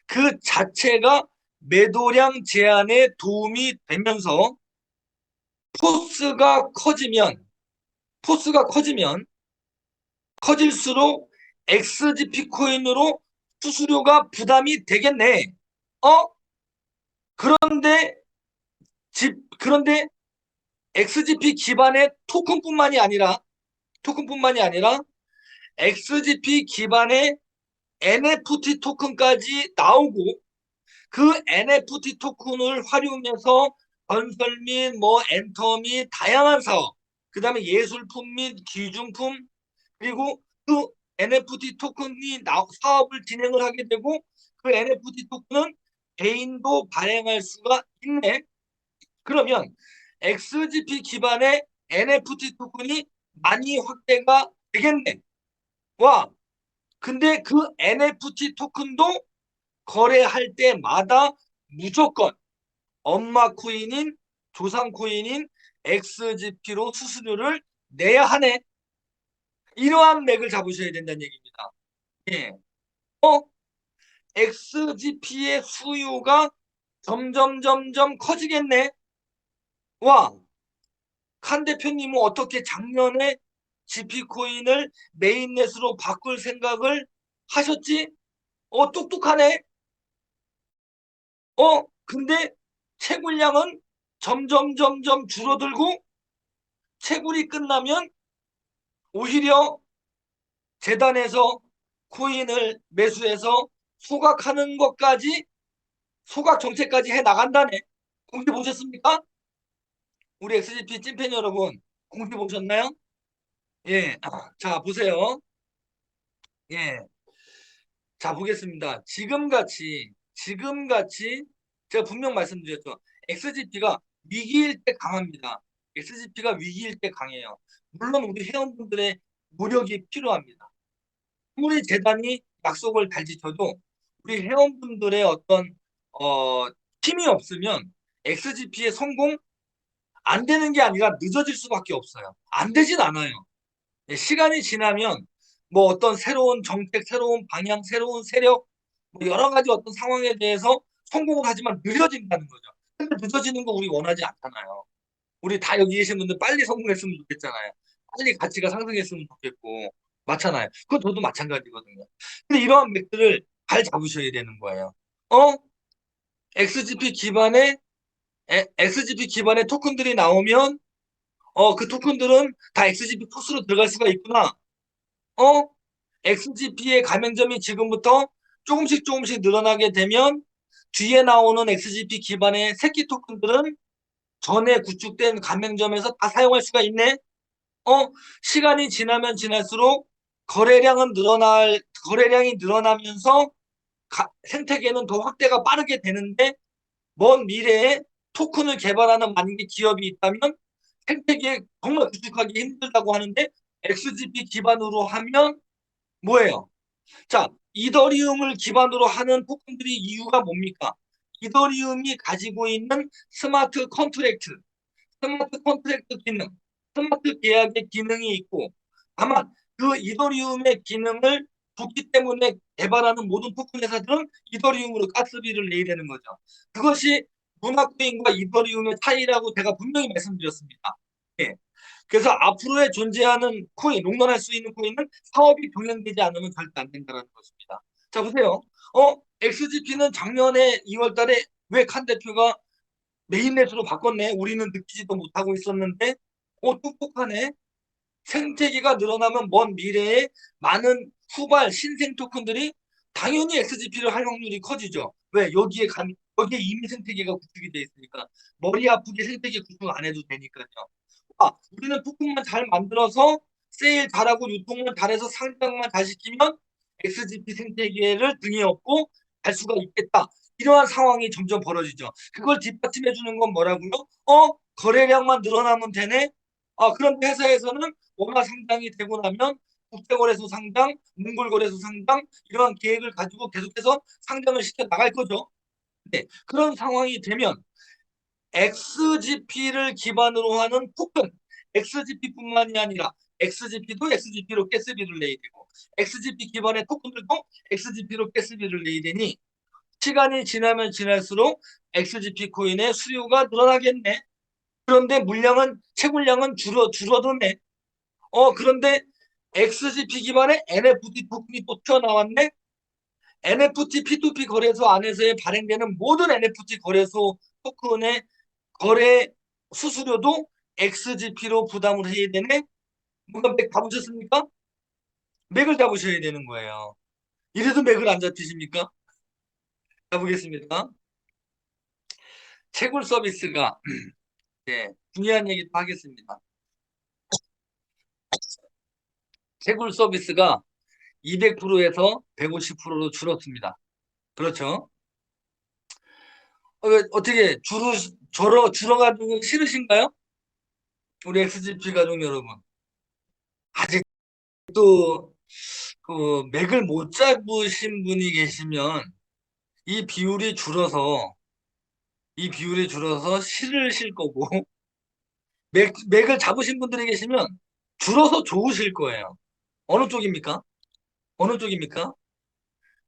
그 자체가 매도량 제한에 도움이 되면서 포스가 커지면 포스가 커질수록 XGP 코인으로 수수료가 부담이 되겠네. 어? 그런데 그런데 XGP 기반의 토큰뿐만이 아니라 XGP 기반의 NFT 토큰까지 나오고 그 NFT 토큰을 활용해서 건설 및 뭐 엔터 및 다양한 사업, 그 다음에 예술품 및 기중품, 그리고 그 NFT 토큰이 사업을 진행을 하게 되고 그 NFT 토큰은 개인도 발행할 수가 있네. 그러면 XGP 기반의 NFT 토큰이 많이 확대가 되겠네. 와, 근데 그 NFT 토큰도 거래할 때마다 무조건 엄마 코인인 조상 코인인 XGP로 수수료를 내야 하네. 이러한 맥을 잡으셔야 된다는 얘기입니다. 예. 어? XGP의 수요가 점점 커지겠네. 와, 칸 대표님은 어떻게 작년에 GP 코인을 메인넷으로 바꿀 생각을 하셨지? 똑똑하네. 근데 채굴량은 점점 줄어들고 채굴이 끝나면 오히려 재단에서 코인을 매수해서 소각하는 것까지 소각 정책까지 해 나간다네. 공지 보셨습니까? 우리 XGP 찐팬 여러분 공지 보셨나요? 예. 자, 보세요. 예. 자, 보겠습니다. 지금같이 제가 분명 말씀드렸죠. XGP가 위기일 때 강합니다. XGP가 위기일 때 강해요. 물론 우리 회원분들의 노력이 필요합니다. 아무리 재단이 약속을 달지쳐도 우리 회원분들의 어떤 어, 힘이 없으면 XGP의 성공 안 되는 게 아니라 늦어질 수밖에 없어요. 안 되진 않아요. 예, 시간이 지나면 뭐 어떤 새로운 정책, 새로운 방향, 새로운 세력, 뭐 여러 가지 어떤 상황에 대해서 성공을 하지만 느려진다는 거죠. 근데 늦어지는 거 우리 원하지 않잖아요. 우리 다 여기 계신 분들 빨리 성공했으면 좋겠잖아요. 빨리 가치가 상승했으면 좋겠고. 맞잖아요. 그건 저도 마찬가지거든요. 근데 이러한 맥들을 잘 잡으셔야 되는 거예요. 어? XGP 기반의 XGP 기반의 토큰들이 나오면 그 토큰들은 다 XGP 포스로 들어갈 수가 있구나. 어? XGP의 가맹점이 지금부터 조금씩 늘어나게 되면 뒤에 나오는 XGP 기반의 새끼 토큰들은 전에 구축된 가맹점에서 다 사용할 수가 있네. 시간이 지나면 지날수록 거래량이 늘어나면서 생태계는 더 확대가 빠르게 되는데 먼 미래에 토큰을 개발하는 만약에 기업이 있다면 생태계 정말 구축하기 힘들다고 하는데 XGP 기반으로 하면 뭐예요? 자, 이더리움을 기반으로 하는 토큰들이 이유가 뭡니까? 이더리움이 가지고 있는 스마트 컨트랙트 기능, 스마트 계약의 기능이 있고 다만 그 이더리움의 기능을 줬기 때문에 개발하는 모든 토큰 회사들은 이더리움으로 가스비를 내야 되는 거죠. 그것이 루나코인과 이더리움의 차이라고 제가 분명히 말씀드렸습니다. 예. 그래서 앞으로의 존재하는 코인, 롱런할 수 있는 코인은 사업이 병행되지 않으면 절대 안 된다는 것입니다. 자, 보세요. XGP는 작년에 2월 달에 왜 칸 대표가 메인넷으로 바꿨네. 우리는 느끼지도 못하고 있었는데, 똑똑하네. 생태계가 늘어나면 먼 미래에 많은 후발 신생 토큰들이 당연히 XGP를 할 확률이 커지죠. 왜? 여기에 이미 생태계가 구축이 돼 있으니까. 머리 아프게 생태계 구축 안 해도 되니까요. 우리는 토큰만 잘 만들어서 세일 잘하고 유통만 잘해서 상장만 잘 시키면 XGP 생태계를 등에 업고 갈 수가 있겠다. 이러한 상황이 점점 벌어지죠. 그걸 뒷받침해 주는 건 뭐라고요? 거래량만 늘어나면 되네. 그런데 회사에서는 원화 상장이 되고 나면 국제거래소 상장, 몽골거래소 상장 이러한 계획을 가지고 계속해서 상장을 시켜 나갈 거죠. 네, 그런 상황이 되면 XGP를 기반으로 하는 토큰, XGP뿐만이 아니라 XGP도 XGP로 가스비를 내야 되고 XGP 기반의 토큰들도 XGP로 가스비를 내야 되니 시간이 지나면 지날수록 XGP 코인의 수요가 늘어나겠네. 그런데 채굴량은 줄어드네. 그런데 XGP 기반의 NFT 토큰이 또 튀어나왔네. NFT P2P 거래소 안에서의 발행되는 모든 NFT 거래소 토큰의 거래 수수료도 XGP로 부담을 해야 되네. 뭔가 맥 잡으셨습니까? 맥을 잡으셔야 되는 거예요. 이래도 맥을 안 잡히십니까? 가보겠습니다. 채굴 서비스가 네, 중요한 얘기도 하겠습니다. 채굴 서비스가 200%에서 150%로 줄었습니다. 그렇죠? 어떻게 줄어가지고 싫으신가요? 우리 XGP 가족 여러분. 아직도 그 맥을 못 잡으신 분이 계시면 이 비율이 줄어서 싫으실 거고 맥을 잡으신 분들이 계시면 줄어서 좋으실 거예요. 어느 쪽입니까? 어느 쪽입니까?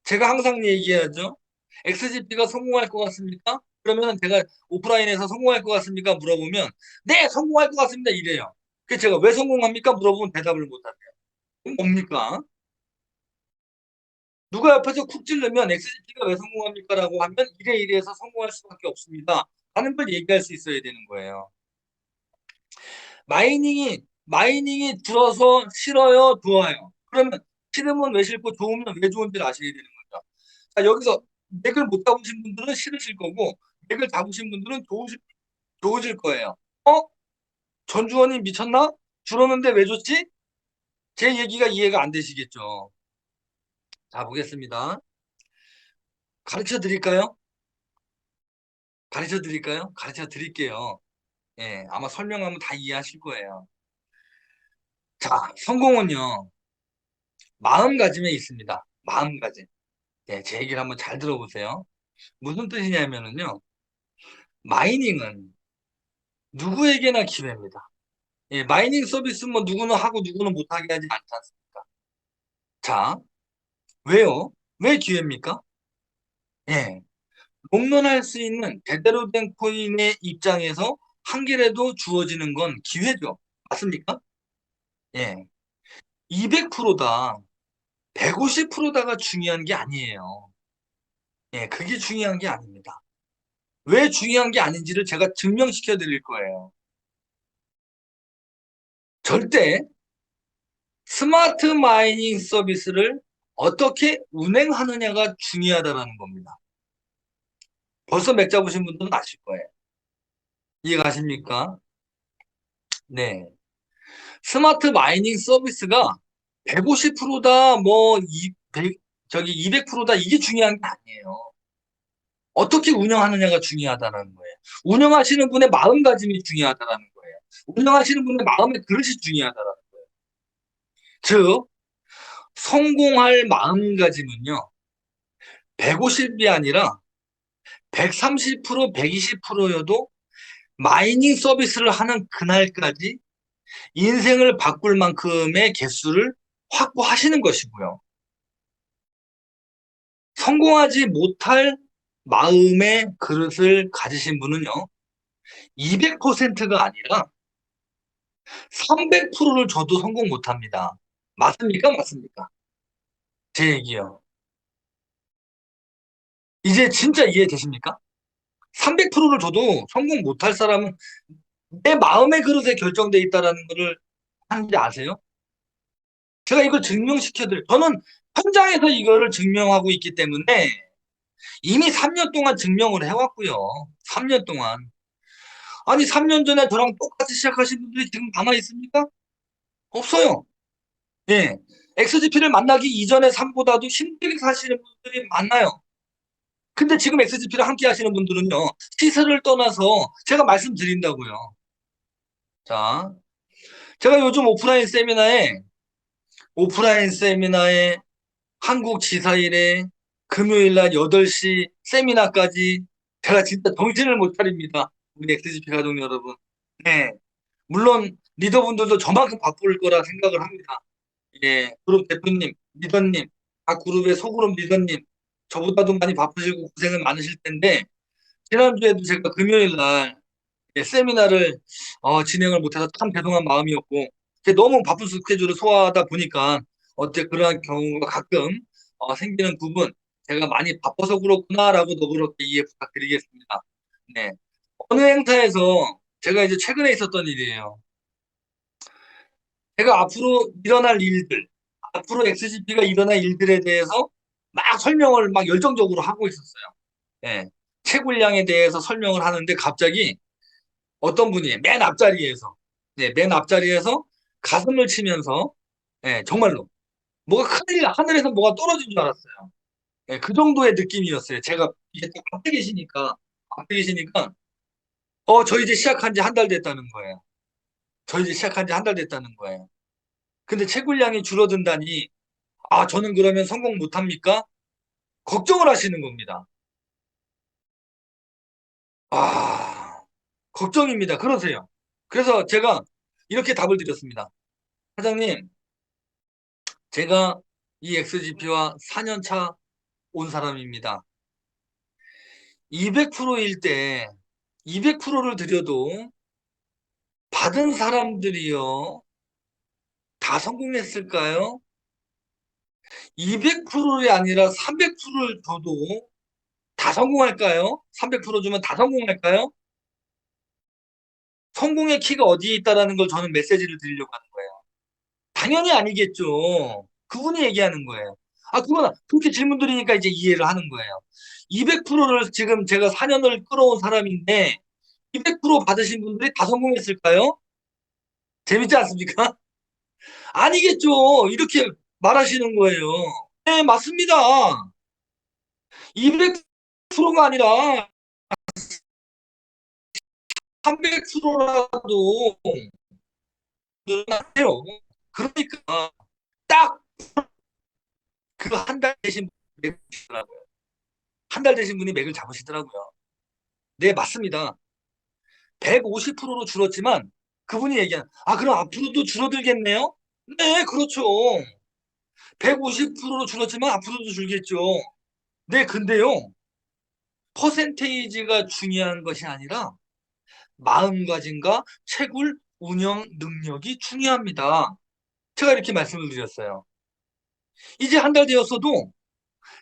제가 항상 얘기하죠. XGP가 성공할 것 같습니까? 그러면 제가 오프라인에서 성공할 것 같습니까? 물어보면 네, 성공할 것 같습니다. 이래요. 그래서 제가 왜 성공합니까? 물어보면 대답을 못 하세요. 그럼 뭡니까? 누가 옆에서 쿡 찌르면 XGP가 왜 성공합니까? 라고 하면 이래서 성공할 수밖에 없습니다. 라는 걸 얘기할 수 있어야 되는 거예요. 마이닝이 줄어서 싫어요, 좋아요. 그러면 싫으면 왜 싫고 좋으면 왜 좋은지를 아셔야 되는 거죠. 자, 여기서 맥을 못 잡으신 분들은 싫으실 거고 맥을 잡으신 분들은 좋으실 거예요. 어? 전주원이 미쳤나? 줄었는데 왜 좋지? 제 얘기가 이해가 안 되시겠죠. 자, 보겠습니다. 가르쳐 드릴까요? 가르쳐 드릴까요? 가르쳐 드릴게요. 예, 아마 설명하면 다 이해하실 거예요. 자, 성공은요, 마음가짐에 있습니다. 마음가짐. 예, 제 얘기를 한번 잘 들어보세요. 무슨 뜻이냐면은요, 마이닝은 누구에게나 기회입니다. 예, 마이닝 서비스 뭐 누구는 하고 누구는 못하게 하지 않지 않습니까? 자, 왜요? 왜 기회입니까? 예, 롱런할 수 있는 제대로 된 코인의 입장에서 한 개라도 주어지는 건 기회죠. 맞습니까? 예, 200%다, 150%다가 중요한 게 아니에요. 예, 그게 중요한 게 아닙니다. 왜 중요한 게 아닌지를 제가 증명시켜 드릴 거예요. 절대 스마트 마이닝 서비스를 어떻게 운행하느냐가 중요하다는 겁니다. 벌써 맥 잡으신 분들은 아실 거예요. 이해가십니까? 네. 스마트 마이닝 서비스가 150%다, 뭐, 200%다, 이게 중요한 게 아니에요. 어떻게 운영하느냐가 중요하다는 거예요. 운영하시는 분의 마음가짐이 중요하다는 거예요. 운영하시는 분의 마음의 그릇이 중요하다는 거예요. 즉, 성공할 마음가짐은요, 150이 아니라 130%, 120%여도 마이닝 서비스를 하는 그날까지 인생을 바꿀 만큼의 개수를 확보하시는 것이고요. 성공하지 못할 마음의 그릇을 가지신 분은요, 200%가 아니라 300%를 줘도 성공 못합니다. 맞습니까? 맞습니까? 제 얘기요. 이제 진짜 이해되십니까? 300%를 줘도 성공 못할 사람은 내 마음의 그릇에 결정돼 있다는 것을 하는지 아세요? 제가 이걸 저는 현장에서 이거를 증명하고 있기 때문에 이미 3년 동안 증명을 해왔고요. 3년 동안. 아니, 3년 전에 저랑 똑같이 시작하신 분들이 지금 남아 있습니까? 없어요. 예. XGP를 만나기 이전의 삶보다도 힘들게 사시는 분들이 많아요. 근데 지금 XGP를 함께 하시는 분들은요, 시세를 떠나서 제가 말씀드린다고요. 자, 제가 요즘 오프라인 세미나에 한국 지사일에 금요일 날 8시 세미나까지 제가 진짜 정신을 못 차립니다. 우리 XGP 가족 여러분. 네. 물론 리더분들도 저만큼 바쁠 거라 생각을 합니다. 예, 그룹 대표님, 리더님, 각 그룹의 소그룹 리더님, 저보다도 많이 바쁘시고 고생을 많으실 텐데, 지난주에도 제가 금요일 날 세미나를 진행을 못해서 참 죄송한 마음이었고, 너무 바쁜 스케줄을 소화하다 보니까 어째 그러한 경우가 가끔 생기는 부분, 제가 많이 바빠서 그렇구나라고 너그럽게 이해 부탁드리겠습니다. 네. 어느 행사에서 제가 이제 최근에 있었던 일이에요. 제가 앞으로 일어날 일들, 앞으로 XGP가 일어날 일들에 대해서 막 설명을 막 열정적으로 하고 있었어요. 예. 채굴량에 대해서 설명을 하는데 갑자기 어떤 분이 맨 앞자리에서, 맨 앞자리에서 가슴을 치면서, 정말로 뭐가 큰일, 하늘에서 뭐가 떨어진 줄 알았어요. 그 정도의 느낌이었어요. 제가 이게 또 앞에 계시니까, 저 이제 시작한 지 한 달 됐다는 거예요. 저 이제 시작한 지 한 달 됐다는 거예요. 근데 채굴량이 줄어든다니, 저는 그러면 성공 못합니까? 걱정을 하시는 겁니다. 아, 걱정입니다. 그러세요. 그래서 제가 이렇게 답을 드렸습니다. 사장님, 제가 이 XGP와 4년 차 온 사람입니다. 200%일 때 200%를 드려도 받은 사람들이요, 다 성공했을까요? 200%이 아니라 300%를 줘도 다 성공할까요? 300% 주면 다 성공할까요? 성공의 키가 어디에 있다라는 걸 저는 메시지를 드리려고 하는 거예요. 당연히 아니겠죠. 그분이 얘기하는 거예요. 그건 그렇게 질문 드리니까 이제 이해를 하는 거예요. 200%를 지금 제가 4년을 끌어온 사람인데 200% 받으신 분들이 다 성공했을까요? 재밌지 않습니까? 아니겠죠. 이렇게 말하시는 거예요. 네, 맞습니다. 200%가 아니라 300%라도 늘어나요. 그러니까 딱 그 한 달 되신 분이 맥을 잡으시더라고요. 한 달 되신 분이 맥을 잡으시더라고요. 네, 맞습니다. 150%로 줄었지만 그분이 얘기한, 그럼 앞으로도 줄어들겠네요? 네, 그렇죠. 150%로 줄었지만 앞으로도 줄겠죠. 네, 근데요, 퍼센테이지가 중요한 것이 아니라 마음가짐과 채굴 운영 능력이 중요합니다. 제가 이렇게 말씀을 드렸어요. 이제 한 달 되었어도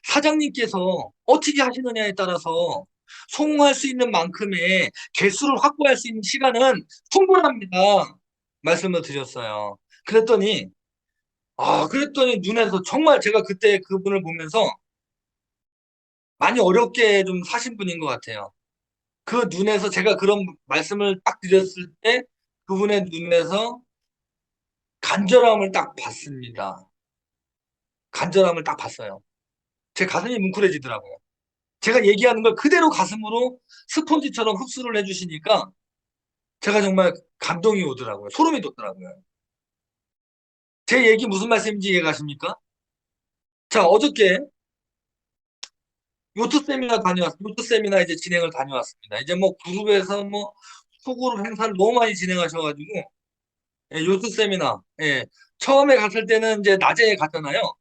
사장님께서 어떻게 하시느냐에 따라서 소모할 수 있는 만큼의 개수를 확보할 수 있는 시간은 충분합니다. 말씀을 드렸어요. 그랬더니 눈에서 정말 제가 그때 그분을 보면서 많이 어렵게 좀 사신 분인 것 같아요. 그 눈에서 제가 그런 말씀을 딱 드렸을 때 그분의 눈에서 간절함을 딱 봤습니다. 간절함을 딱 봤어요. 제 가슴이 뭉클해지더라고요. 제가 얘기하는 걸 그대로 가슴으로 스폰지처럼 흡수를 해주시니까 제가 정말 감동이 오더라고요. 소름이 돋더라고요. 제 얘기 무슨 말씀인지 이해가십니까? 자, 어저께 요트 세미나 이제 진행을 다녀왔습니다. 이제 뭐 그룹에서 뭐 소그룹 행사를 너무 많이 진행하셔가지고, 요트 세미나, 처음에 갔을 때는 이제 낮에 갔잖아요.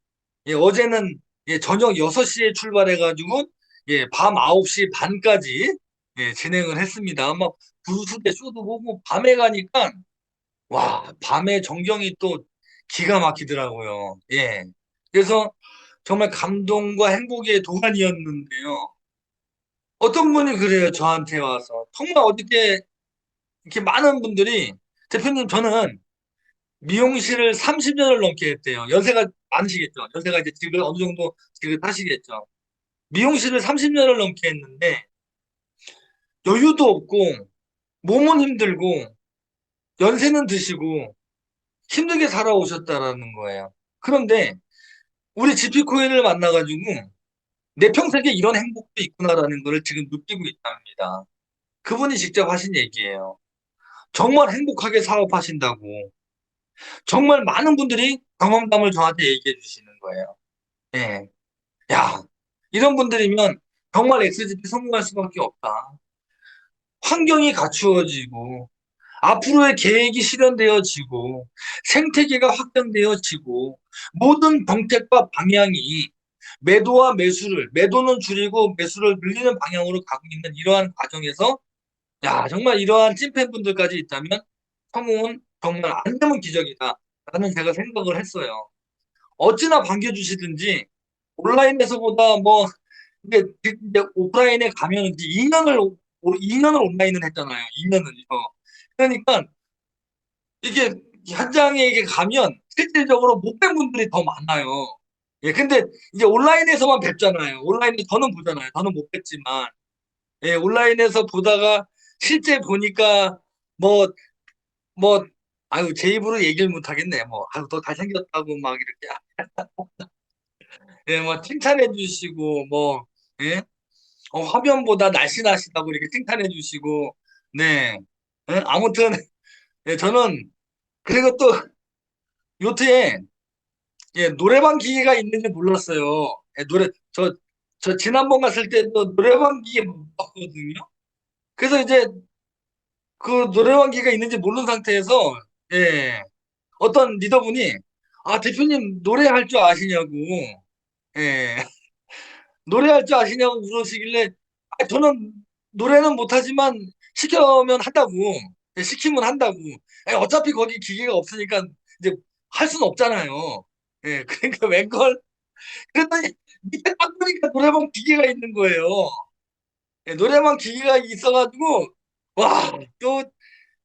어제는 저녁 6시에 출발해가지고, 밤 9시 반까지 진행을 했습니다. 막 부수대 쇼도 보고 밤에 가니까, 와, 밤의 전경이 또 기가 막히더라고요. 예. 그래서 정말 감동과 행복의 도가니였는데요. 어떤 분이 그래요, 저한테 와서. 정말 어떻게 이렇게 많은 분들이, 대표님, 저는 미용실을 30년을 넘게 했대요. 연세가 많으시겠죠. 연세가 이제 지금 어느 정도 지긋하시겠죠. 미용실을 30년을 넘게 했는데, 여유도 없고, 몸은 힘들고, 연세는 드시고, 힘들게 살아오셨다라는 거예요. 그런데, 우리 지피코인을 만나가지고, 내 평생에 이런 행복도 있구나라는 걸 지금 느끼고 있답니다. 그분이 직접 하신 얘기예요. 정말 행복하게 사업하신다고. 정말 많은 분들이 경험담을 저한테 얘기해 주시는 거예요. 예. 야, 이런 분들이면 정말 XGP 성공할 수밖에 없다. 환경이 갖추어지고, 앞으로의 계획이 실현되어지고, 생태계가 확장되어지고, 모든 정책과 방향이 매도와 매도는 줄이고 매수를 늘리는 방향으로 가고 있는 이러한 과정에서, 야, 정말 이러한 찐팬분들까지 있다면 성공은 정말 안 되면 기적이다. 라는 제가 생각을 했어요. 어찌나 반겨주시든지 온라인에서보다 뭐, 이제 오프라인에 가면 이제 2년을 온라인을 했잖아요. 2년을요. 그러니까 이게 현장에 이게 가면 실질적으로 못 뵌 분들이 더 많아요. 예, 근데 이제 온라인에서만 뵙잖아요. 온라인에서 저는 보잖아요. 저는 못 뵙지만. 예, 온라인에서 보다가 실제 보니까 뭐, 뭐, 아유, 제 입으로 얘기를 못 하겠네. 뭐, 아유, 더 잘생겼다고 막 이렇게, 예, 뭐, 칭찬해 주시고, 뭐, 예, 화면보다 날씬하시다고 이렇게 칭찬해 주시고, 네. 예, 아무튼, 예, 저는, 그리고 또, 요트에, 예, 노래방 기계가 있는지 몰랐어요. 예, 저 지난번 갔을 때도 노래방 기계 못 봤거든요. 그래서 이제 그 노래방 기계가 있는지 모르는 상태에서, 예, 어떤 리더분이, 아, 대표님 노래할 줄 아시냐고, 예, 노래할 줄 아시냐고 물으시길래, 아, 저는 노래는 못하지만 시켜면 한다고, 예, 시키면 한다고. 예, 어차피 거기 기계가 없으니까 이제 할 수는 없잖아요. 예, 그러니까 웬걸 그랬더니 밑에 딱 보니까 노래방 기계가 있는 거예요. 예, 노래방 기계가 있어가지고 와, 또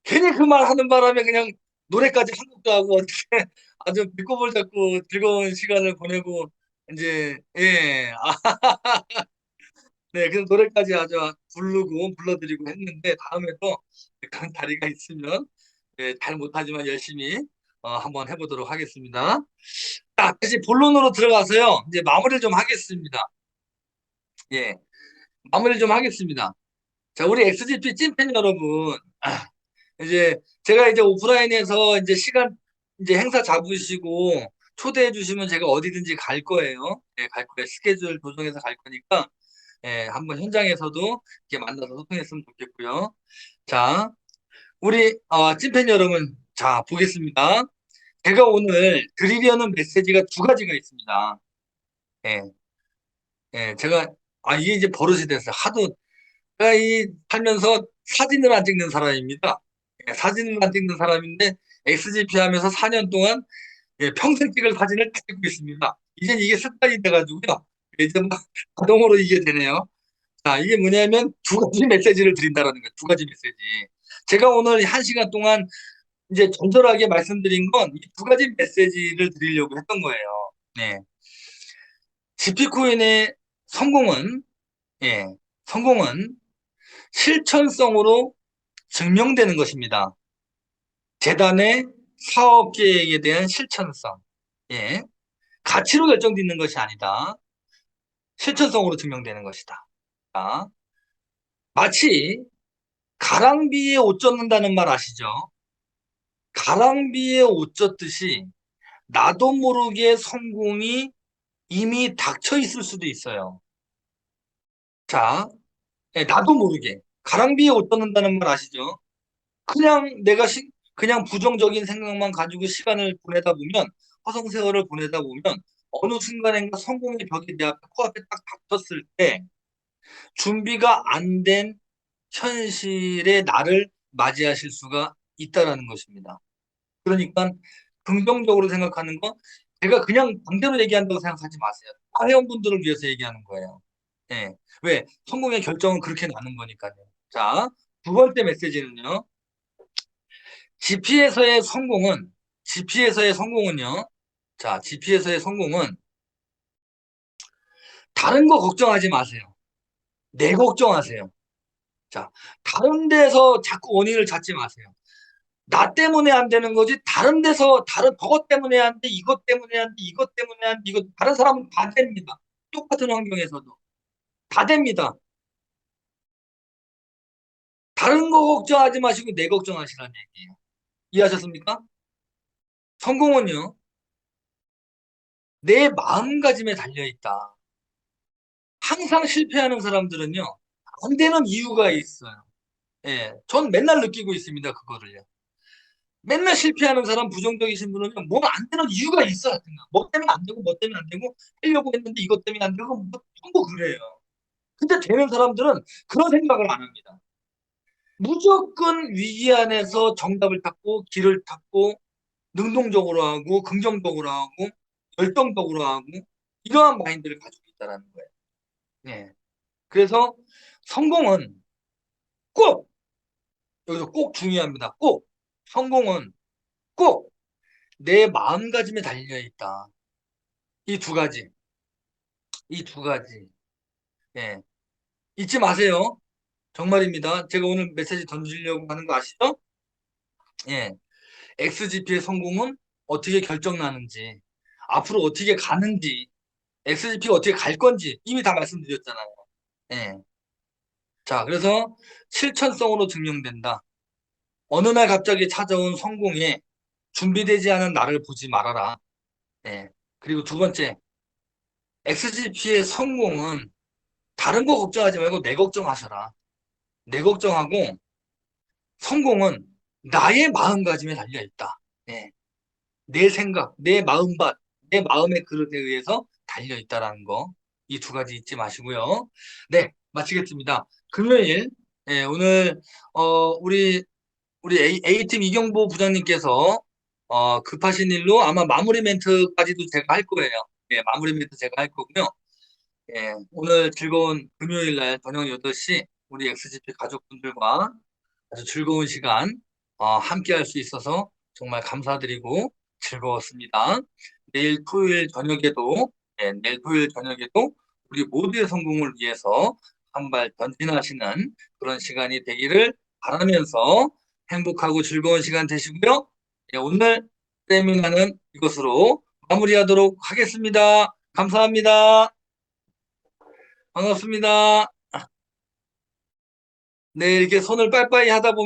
괜히 그 말 하는 바람에 그냥 노래까지 한 곡도 하고 어떻게 아주 배꼽을 잡고 즐거운 시간을 보내고 이제 예, 네, 그래서 노래까지 아주 부르고 불러드리고 했는데 다음에도 그런 자리가 있으면 예, 잘 못하지만 열심히 한번 해보도록 하겠습니다. 자, 다시 본론으로 들어가서요. 이제 마무리를 좀 하겠습니다. 예, 마무리를 좀 하겠습니다. 자, 우리 XGP 찐팬 여러분, 이제 제가 이제 오프라인에서 이제 시간 이제 행사 잡으시고 초대해 주시면 제가 어디든지 갈 거예요. 예, 갈 거예요. 스케줄 조정해서 갈 거니까 예, 한번 현장에서도 이렇게 만나서 소통했으면 좋겠고요. 자, 우리 찐팬 여러분, 자 보겠습니다. 제가 오늘 드리려는 메시지가 두 가지가 있습니다. 예, 예, 제가 이게 이제 버릇이 됐어요. 하도 제가 이 살면서 사진을 안 찍는 사람입니다. 예, 사진을 안 찍는 사람인데 XGP 하면서 4년 동안 예, 평생 찍을 사진을 다 찍고 있습니다. 이젠 이게 습관이 돼가지고요. 이제 막 자동으로 이게 되네요. 자, 이게 뭐냐면 두 가지 메시지를 드린다라는 거예요. 두 가지 메시지. 제가 오늘 한 시간 동안 이제 정절하게 말씀드린 건 이 두 가지 메시지를 드리려고 했던 거예요. 네. GP코인의 성공은, 예, 성공은 실천성으로 증명되는 것입니다. 재단의 사업 계획에 대한 실천성. 예. 가치로 결정짓는 것이 아니다. 실천성으로 증명되는 것이다. 자, 마치 가랑비에 옷 젖는다는 말 아시죠? 가랑비에 옷 젖듯이 나도 모르게 성공이 이미 닥쳐 있을 수도 있어요. 자, 예, 나도 모르게. 가랑비에 옷 젖는다는 말 아시죠? 그냥 그냥 부정적인 생각만 가지고 시간을 보내다 보면, 허송세월을 보내다 보면, 어느 순간인가 성공의 벽이 내 앞에, 코앞에 딱 닥쳤을 때, 준비가 안 된 현실의 나를 맞이하실 수가 있다라는 것입니다. 그러니까, 긍정적으로 생각하는 거, 제가 그냥 반대로 얘기한다고 생각하지 마세요. 다 회원분들을 위해서 얘기하는 거예요. 예. 왜? 성공의 결정은 그렇게 나는 거니까요. 자, 두 번째 메시지는요. GP에서의 성공은, GP에서의 성공은요. 자, GP에서의 성공은 다른 거 걱정하지 마세요. 내 걱정하세요. 자, 다른 데서 자꾸 원인을 찾지 마세요. 나 때문에 안 되는 거지, 다른 데서, 저것 때문에 안 돼, 이것 때문에 안 돼, 이것 때문에 안 돼, 다른 사람은 다 됩니다. 똑같은 환경에서도. 다 됩니다. 다른 거 걱정하지 마시고 내 걱정하시라는 얘기예요. 이해하셨습니까? 성공은요, 내 마음가짐에 달려있다. 항상 실패하는 사람들은요, 안 되는 이유가 있어요. 예, 전 맨날 느끼고 있습니다, 그거를요. 맨날 실패하는 사람, 부정적이신 분은요, 뭐 안 되는 이유가 있어요. 뭐 때문에 안 되고, 뭐 때문에 안 되고, 하려고 했는데 이것 때문에 안 되고, 뭐, 전부 그래요. 근데 되는 사람들은 그런 생각을 안 합니다. 무조건 위기 안에서 정답을 찾고, 길을 찾고, 능동적으로 하고, 긍정적으로 하고, 열정적으로 하고, 이러한 마인드를 가지고 있다는 거예요. 예. 그래서 성공은 꼭, 여기서 꼭 중요합니다. 꼭, 성공은 꼭 내 마음가짐에 달려 있다. 이 두 가지. 이 두 가지. 예. 잊지 마세요. 정말입니다. 제가 오늘 메시지 던지려고 하는 거 아시죠? 예. XGP의 성공은 어떻게 결정나는지, 앞으로 어떻게 가는지, XGP가 어떻게 갈 건지 이미 다 말씀드렸잖아요. 예. 자, 그래서 실천성으로 증명된다. 어느 날 갑자기 찾아온 성공에 준비되지 않은 나를 보지 말아라. 예. 그리고 두 번째, XGP의 성공은 다른 거 걱정하지 말고 내 걱정하셔라. 내 걱정하고 성공은 나의 마음가짐에 달려 있다. 예. 내 생각, 내 마음밭, 내 마음의 그릇에 의해서 달려 있다라는 거. 이 두 가지 잊지 마시고요. 네, 마치겠습니다. 금요일, 예, 오늘, 우리 A팀 이경보 부장님께서, 급하신 일로 아마 마무리 멘트까지도 제가 할 거예요. 예, 마무리 멘트 제가 할 거고요. 예, 오늘 즐거운 금요일 날 저녁 8시 우리 XGP 가족분들과 아주 즐거운 시간 함께 할 수 있어서 정말 감사드리고 즐거웠습니다. 내일 토요일 저녁에도 내일 토요일 저녁에도 우리 모두의 성공을 위해서 한 발 전진하시는 그런 시간이 되기를 바라면서 행복하고 즐거운 시간 되시고요. 오늘 세미나는 이것으로 마무리하도록 하겠습니다. 감사합니다. 반갑습니다. 네, 이렇게 손을 빠이빠이 하다 보면